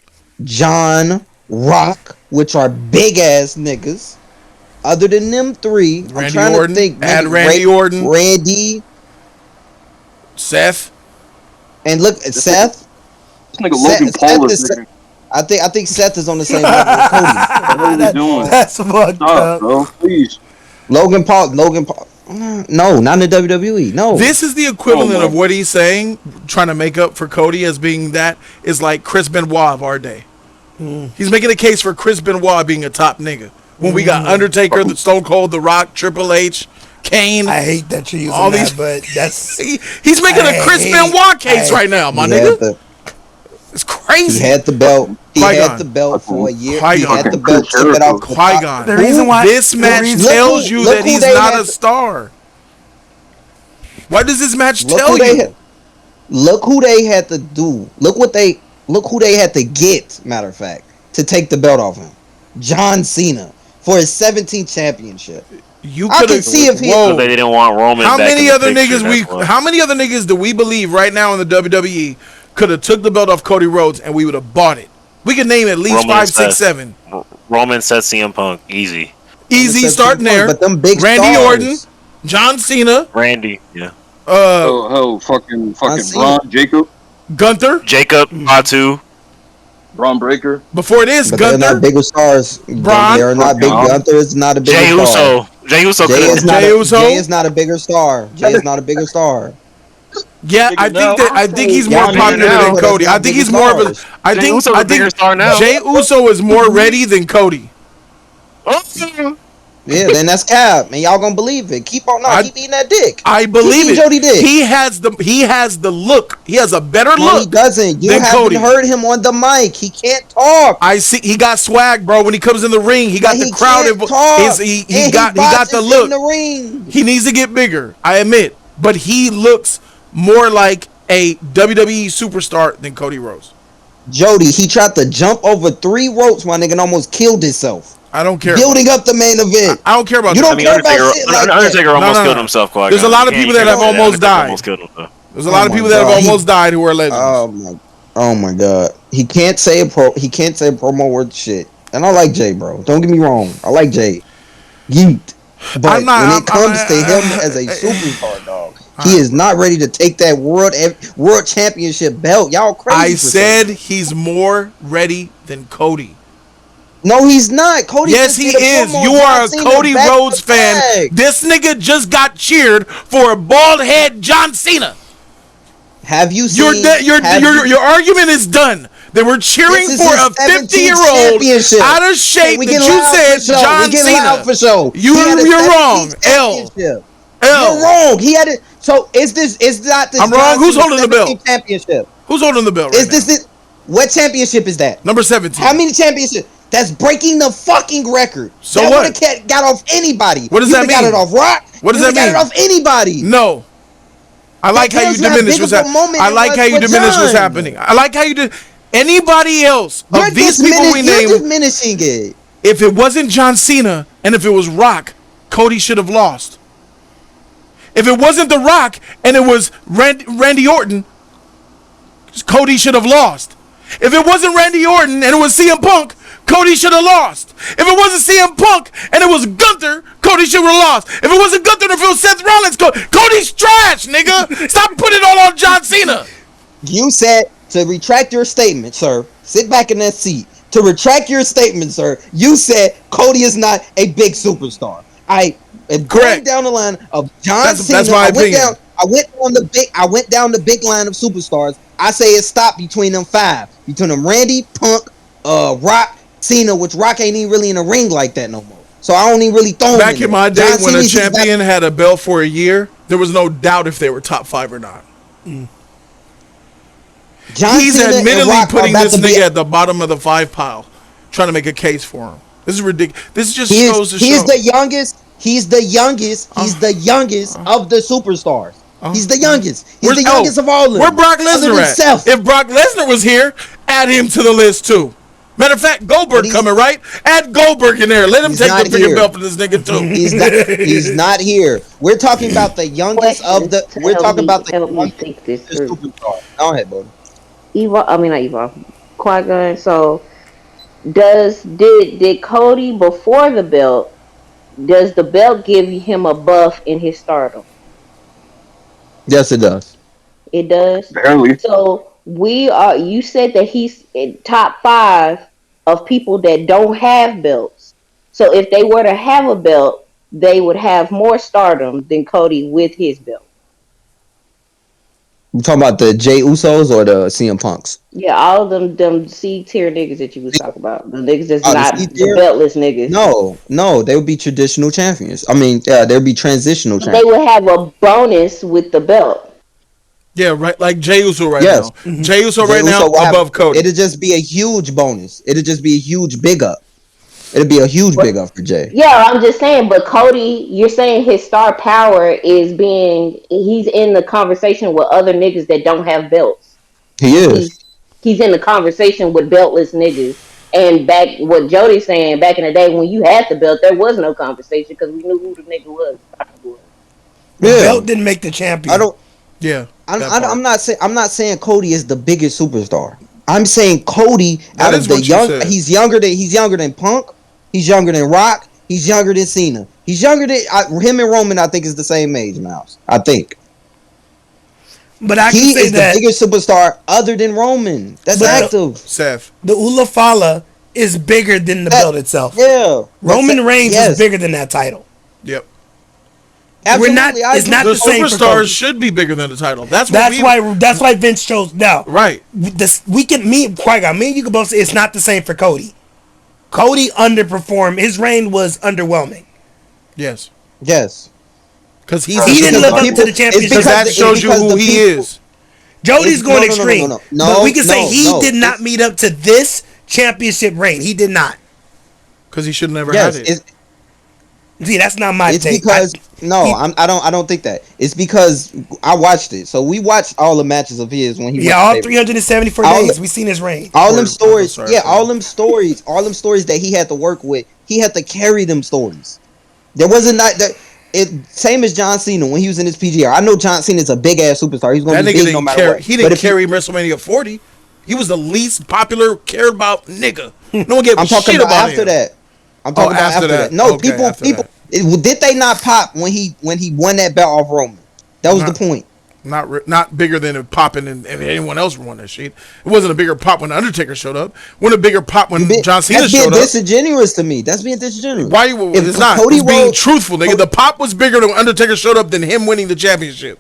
John, Rock, which are big ass niggas. Other than them three, I'm Randy trying Orton, to think. add Randy Orton. Randy, Seth. and look at Seth. This nigga Logan Paul is there. I think Seth is on the same level with Cody. What the hell are we doing? That's fucked Stop, up. bro. Please. Logan Paul. No, not in the WWE. No. This is the equivalent Oh, no. of what he's saying, trying to make up for Cody as being that, is like Chris Benoit of our day. He's making a case for Chris Benoit being a top nigga. When we got Undertaker, the Stone Cold, The Rock, Triple H, Kane. I hate that you're using all that, these, but that's he's making a Chris Benoit case right now, my nigga. It's crazy. He had the belt. He Qui-Gon. had the belt for a year. Qui-Gon. He had the belt. Took it off. Qui-Gon. The reason why This match tells you that he's not a star. What does this match tell you? Look who they had to do. Look who they had to get, matter of fact, to take the belt off him. John Cena for his 17th championship. I can see if he. So they didn't want Roman. How back many in the other picture, niggas How many other niggas do we believe right now in the WWE could have took the belt off Cody Rhodes and we would have bought it? We could name at least Roman 5, and 6, Seth. 7. Roman, Seth, CM Punk, easy. Easy starting there. But them big Randy stars. Orton, John Cena, Randy, yeah. Fucking Braun Jacob, Gunther, Jacob, Batu. Braun Breaker. Before it is But they're Gunther, not bigger stars. Braun. They're not big. Gunther is not a bigger Jey star. Uso. Jey Uso. Jey is not a bigger star. Jey is not a bigger star. Yeah, I think he's more popular than Cody. I think he's more of a. I think Jey Uso is more ready than Cody. Yeah, then that's cap, and y'all gonna believe it. Keep eating that dick. I believe it. Jody dick. He has the look. He has a better look. No, he doesn't. You haven't Cody. heard him on the mic. He can't talk. I see. He got swag, bro. When he comes in the ring, he got the crowd. He got the look. In the ring. He needs to get bigger. I admit, but he looks more like a WWE superstar than Cody Rhodes. Jody, he tried to jump over 3 ropes, my nigga, and almost killed himself. I don't care. Building up the main event. I don't care about you that. don't care about shit like Undertaker that. almost killed himself. Qui-Gon. There's a lot of people that have almost died. There's a lot of people that have almost died who are legends. Oh my god. He can't say a promo word shit. And I like Jay, bro. Don't get me wrong. I like Jay. Yeet. But when it comes to him as a superstar, dog, he is not ready to take that world championship belt. Y'all crazy. I said he's more ready than Cody. No, he's not. Cody. Yes, he is. You are a Cody Rhodes fan. This nigga just got cheered for a bald head John Cena. Have you seen? Your argument is done. They were cheering for a 50-year-old out of shape that you said John Cena. For show. You're wrong. You're wrong. He had it. So is not this? I'm wrong. Who's holding the belt? Championship. Who's holding the belt? Is this? What championship is that? Number 17. How many championships? That's breaking the fucking record. So that what? That got off anybody. What does that mean? Got it off Rock. What does that mean? Got it off anybody. No. I like how you diminish what's happening. I like how you diminish what's happening. I like how you did. Anybody else of these people we named, you're diminishing it. If it wasn't John Cena and if it was Rock, Cody should have lost. If it wasn't The Rock and it was Randy Orton, Cody should have lost. If it wasn't Randy Orton and it was CM Punk, Cody should have lost. If it wasn't CM Punk and it was Gunther, Cody should have lost. If it wasn't Gunther and if it was Seth Rollins, Cody's trash, nigga. Stop putting it all on John Cena. You said to retract your statement, sir. Sit back in that seat. To retract your statement, sir, you said Cody is not a big superstar. I am going down the line of John Cena. That's my opinion. I went down the big line of superstars. I say it stopped between them 5. Between them Randy, Punk, Rock, Cena, which Rock ain't even really in a ring like that no more. So I don't even really throw him Back in my day when a champion had a belt for a year, there was no doubt if they were top 5 or not. He's Cena admittedly putting this nigga at the bottom of the 5 pile, trying to make a case for him. This is ridiculous. This just goes to show. He's the youngest. He's the youngest of the superstars. He's the youngest. He's the youngest of all of them. Where Brock Lesnar at? If Brock Lesnar was here, add him to the list too. Matter of fact, Goldberg coming, right? Add Goldberg in there. Let him take the freaking belt for this nigga too. He's not here. We're talking about the youngest of the. We're talking about the help me youngest think this through. superstar. Go ahead, buddy. Not Evolve. Qui-Gon. So did Cody before the belt? Does the belt give him a buff in his stardom? Yes, it does. It does. Apparently. So you said that he's in top 5 of people that don't have belts. So if they were to have a belt, they would have more stardom than Cody with his belt. You talking about the Jey Usos or the CM Punks? Yeah, all of them C tier niggas that you was talking about. The niggas that's not the C-tier? beltless niggas. No, they would be traditional champions. I mean, they would be transitional champions. They would have a bonus with the belt. Yeah, right. Like Jey Uso now. Jey Uso right now above Cody. It'd just be a huge bonus. It'd just be a huge big up. It'd be a huge big up for Jey. Yeah, I'm just saying. But Cody, you're saying his star power is he's in the conversation with other niggas that don't have belts. He is. He's in the conversation with beltless niggas. And back, what Jody's saying, back in the day when you had the belt, there was no conversation because we knew who the nigga was. The belt didn't make the champion. I'm not saying Cody is the biggest superstar. I'm saying Cody out of the young. He's younger than Punk. He's younger than Rock. He's younger than Cena. He's younger than him and Roman. I think is the same age, Mouse. I think. But I he can say is that the biggest superstar other than Roman. That's active. Seth. The Ulafala is bigger than the belt itself. Yeah. Roman Reigns is bigger than that title. Yep. Absolutely, it's not the same. Superstars should be bigger than the title. That's why Vince chose now. Right. We can Qui-Gon, me and you can both say it's not the same for Cody. Cody underperformed. His reign was underwhelming. Yes. Because he didn't live up to the championship. Because that shows you who he is. Jody's going extreme. But we can say he did not meet up to this championship reign. He did not. Because he should never had it. See, that's not my take. Because I don't think that. It's because I watched it. So we watched all the matches of his when he went all 374 days. We seen his reign. All them stories. All them stories that he had to work with. He had to carry them stories. There wasn't same as John Cena when he was in his PGR. I know John Cena is a big ass superstar. He's going to be big no matter what. He didn't carry WrestleMania 40. He was the least popular, cared about nigga. No one gave a shit about after him. that. I'm talking about after that. No, okay, people. Did they not pop when he won that belt off Roman? That was the point. Not bigger than it popping and anyone else won that shit. It wasn't a bigger pop when the Undertaker showed up. Wasn't a bigger pop when John Cena showed up. That's being disingenuous to me. That's being disingenuous. Why? It's not. It's being truthful, nigga. The pop was bigger when Undertaker showed up than him winning the championship.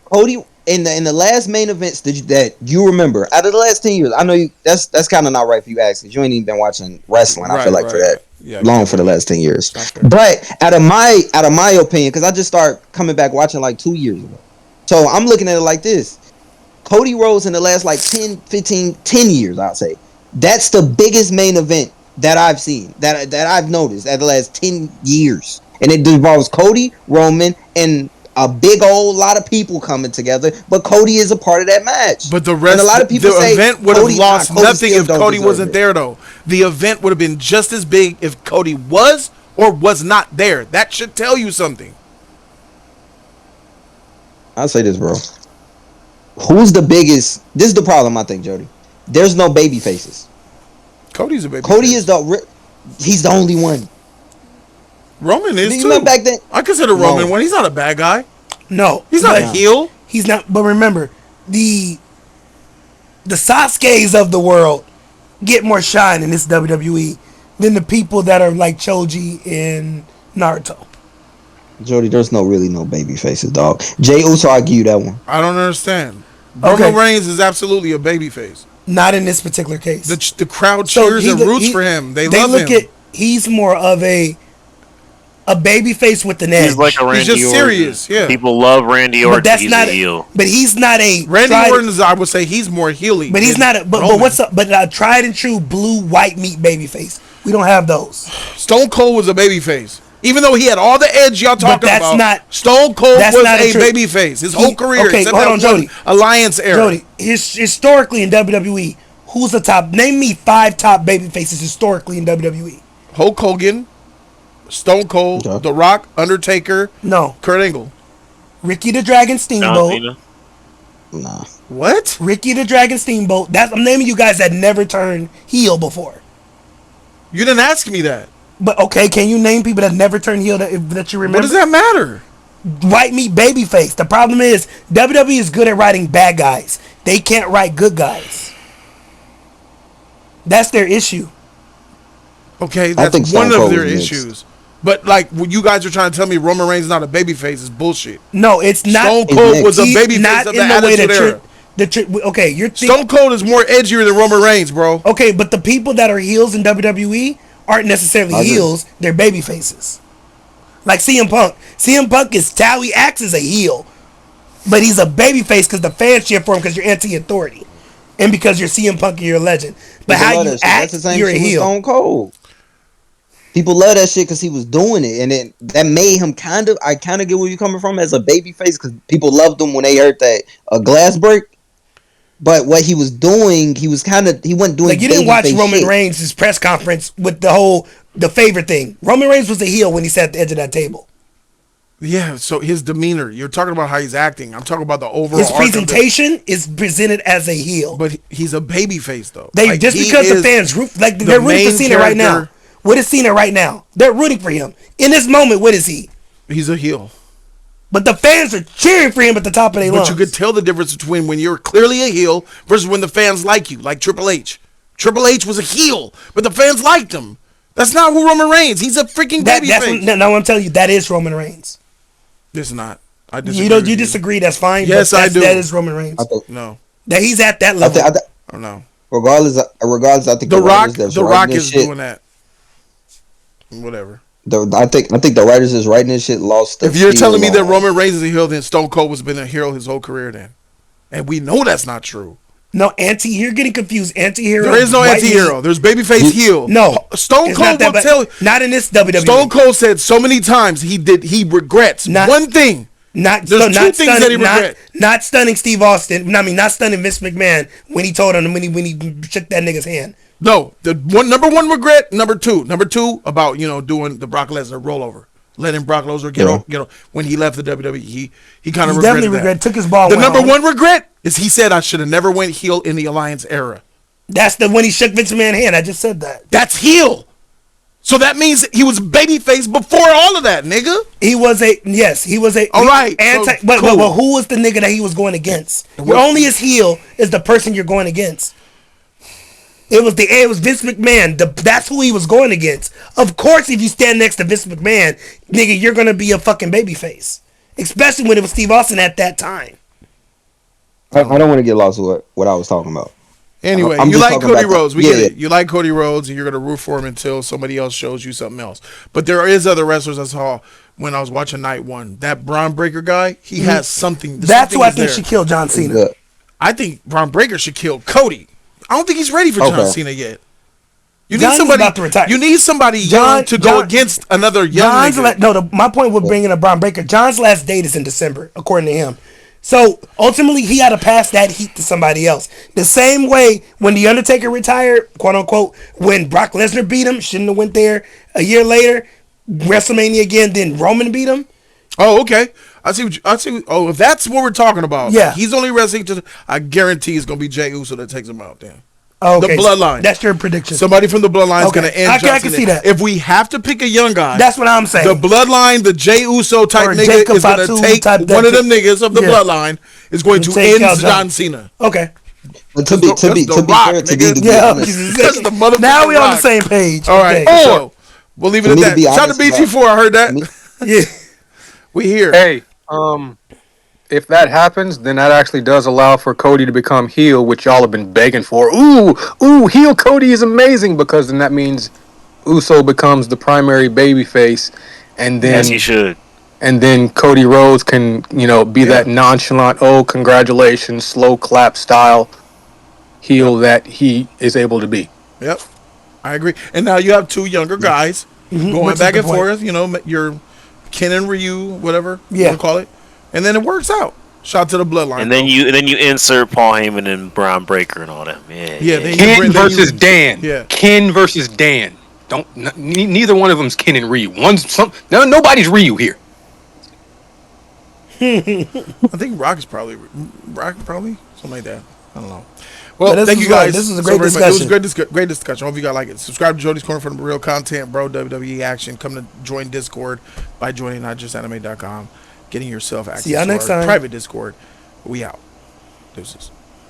Cody in the last main events that you remember out of the last 10 years. I know that's kind of not right for you, because you ain't even been watching wrestling. I feel like for that. Long for the last 10 years. But out of my opinion, because I just started coming back watching like 2 years ago. So I'm looking at it like this. Cody Rhodes in the last like 10 years, I'd say. That's the biggest main event that I've seen, that I've noticed at the last 10 years. And it involves Cody, Roman, and a big old lot of people coming together. But Cody is a part of that match. But the rest, and a lot of people the event would have lost nothing if Cody wasn't there, though. The event would have been just as big if Cody was or was not there. That should tell you something. I'll say this, bro. Who's the biggest? This is the problem, I think, Jody. There's no baby faces. Cody's a baby. Cody is he's the only one. Roman is too. Back then? I consider Roman one. He's not a bad guy. No, he's not a heel. He's not. But remember, the Sasuke's of the world get more shine in this WWE than the people that are like Choji and Naruto. Jody, there's really no baby faces, dog. Jey Uso, I'll give you that one. I don't understand. Roman Reigns is absolutely a baby face. Not in this particular case. The crowd cheers and roots for him. They love him. He's more of a baby face with an edge. He's like a Randy Orton. He's just serious, yeah. People love Randy Orton. But that's he's not a heel. But he's not a Randy Orton. I would say he's more heely. But he's not. But what's up? But a tried and true blue white meat baby face. We don't have those. Stone Cold was a baby face. Even though he had all the edge y'all talking about, Stone Cold was a baby face. His whole career. Okay, hold on, Jody. Alliance era. Jody, historically in WWE, Who's the top? Name me 5 top baby faces historically in WWE. Hulk Hogan, Stone Cold, Okay. The Rock, Undertaker, No. Kurt Angle. Ricky the Dragon John Steamboat. Cena. Nah. What? Ricky the Dragon Steamboat. I'm naming you guys that never turned heel before. You didn't ask me that. But okay, can you name people that never turned heel that you remember? What does that matter? White meat babyface. The problem is WWE is good at writing bad guys. They can't write good guys. That's their issue. Okay, I think that's Stone one of Cold their was mixed. issues. But like, when you guys are trying to tell me Roman Reigns is not a babyface is bullshit. No, it's not. Stone Cold was a He's babyface not of the in the way Attitude that Era. okay, you're Stone Cold is more edgier than Roman Reigns, bro. okay, but the people that are heels in WWE aren't necessarily I agree. heels. They're baby faces. Like CM Punk. CM Punk is how he acts as a heel, but he's a baby face because the fans cheer for him because you're anti-authority, and because you're CM Punk and you're a legend. But People how love you that shit. act, That's the same you're a shit with heel. Stone Cold. People love that shit because he was doing it, and then that made him kind of. I kind of get where you're coming from as a baby face because people loved him when they heard that a glass break. But what he was doing, he wasn't doing Like you didn't watch babyface Roman shit. Reigns' press conference with the favorite thing. Roman Reigns was a heel when he sat at the edge of that table. Yeah, so his demeanor. You're talking about how he's acting. I'm talking about the overall His arc of presentation is presented as a heel. But he's a babyface, though. They Like, just he because the is fans root the they're rooting for main Cena right now. character. What is Cena right now? They're rooting for him. In this moment, what is he? He's a heel. But the fans are cheering for him at the top of their But lungs. you could tell the difference between when you're clearly a heel versus when the fans like you, like Triple H. Triple H was a heel, but the fans liked him. That's not who Roman Reigns. He's a freaking babyface. No, I'm telling you, that is Roman Reigns. It's not. I disagree. You don't. with You disagree? That's fine. Yes, but I do. That is Roman Reigns. No. That he's at that level. Oh no. Regardless, I think The Rock. writers that's The writing Rock this is shit, doing that. Whatever. I think the writers that's writing this shit lost. If you're telling me that Roman Reigns is a heel, then Stone Cold has been a hero his whole career. Then, and we know that's not true. No, you're getting confused. Anti-hero. There is no white anti-hero. meat. There's babyface heel. No, Stone it's Cold not that will bad. tell you. Not in this WWE. Stone Cold said so many times he regrets one thing. Not There's two things stunning, that he regret. not stunning Steve Austin. Not stunning Vince McMahon when he told him when he shook that nigga's hand. No, number one regret. Number two about doing the Brock Lesnar rollover, letting Brock Lesnar get on. When he left the WWE, he kind of definitely regretted that. took his ball. The and went number home. one regret is he said I should have never went heel in the Alliance era. That's when he shook Vince McMahon's hand. I just said that. That's heel. So that means he was babyface before all of that, nigga. He was a All right, but cool. who was the nigga that he was going against? You're only his heel is the person you're going against. It was Vince McMahon. That's who he was going against. Of course, if you stand next to Vince McMahon, nigga, you're gonna be a fucking babyface. Especially when it was Steve Austin at that time. I don't want to get lost with what I was talking about. Anyway, I'm you just like talking Cody about Rhodes. We get it. You like Cody Rhodes, and you're going to root for him until somebody else shows you something else. But there is other wrestlers I saw when I was watching Night 1. That Braun Breaker guy, he has something. That's something who I is think there. should kill John Cena. Good. I think Braun Breaker should kill Cody. I don't think he's ready for John Okay. Cena yet. You John's need somebody about to retire. You need somebody young to go against another young nigga. My point with bringing up Braun Breaker, John's last date is in December, according to him. So ultimately, he had to pass that heat to somebody else. The same way when The Undertaker retired, quote unquote, when Brock Lesnar beat him, shouldn't have went there. A year later, WrestleMania again, then Roman beat him. Oh, okay. I see. Oh, if that's what we're talking about, Yeah. he's only wrestling to. I guarantee it's gonna be Jey Uso that takes him out. Then Okay, the Bloodline. That's your prediction. Somebody from the Bloodline is Okay. gonna end. I John can Cena. see that. If we have to pick a young guy, That's what I'm saying. the Bloodline, the Jey Uso type Or nigga Jacob is gonna Fatu take type one of that- them niggas of the Yeah. Bloodline is going to Take end out John Cena. Okay. But to be That's the Rock, fair, to nigga. be the Yeah. That's the motherfucking Now we on the Rock. same page. All right, Okay. so we'll leave it For at me to that. be Shout out to honest, BG4. I heard that. Yeah. We here. Hey, if that happens, then that actually does allow for Cody to become heel, which y'all have been begging for. Ooh, heel Cody is amazing, because then that means Uso becomes the primary babyface, and then Yes, he should. and then Cody Rhodes can, be that nonchalant, congratulations, slow clap style heel that he is able to be. Yep, I agree. And now you have two younger guys Which going is back the and point. forth. Your Ken and Ryu, whatever you Yeah. want to call it, and then it works out. Shout out to the Bloodline. And then you insert Paul Heyman and Braun Breaker and all that. Yeah. Ken versus Dan. Yeah. Ken versus Dan. Neither one of them's Ken and Ryu. Nobody's Ryu here. I think Rock probably something like that. I don't know. Well, thank you guys. This was a great discussion. It was great discussion. I hope you guys like it. Subscribe to Jody's Corner for the real content, bro. WWE action. Come to join Discord by joining notjustanime.com. Getting yourself access See y'all to next our time. private Discord. We out. Deuces.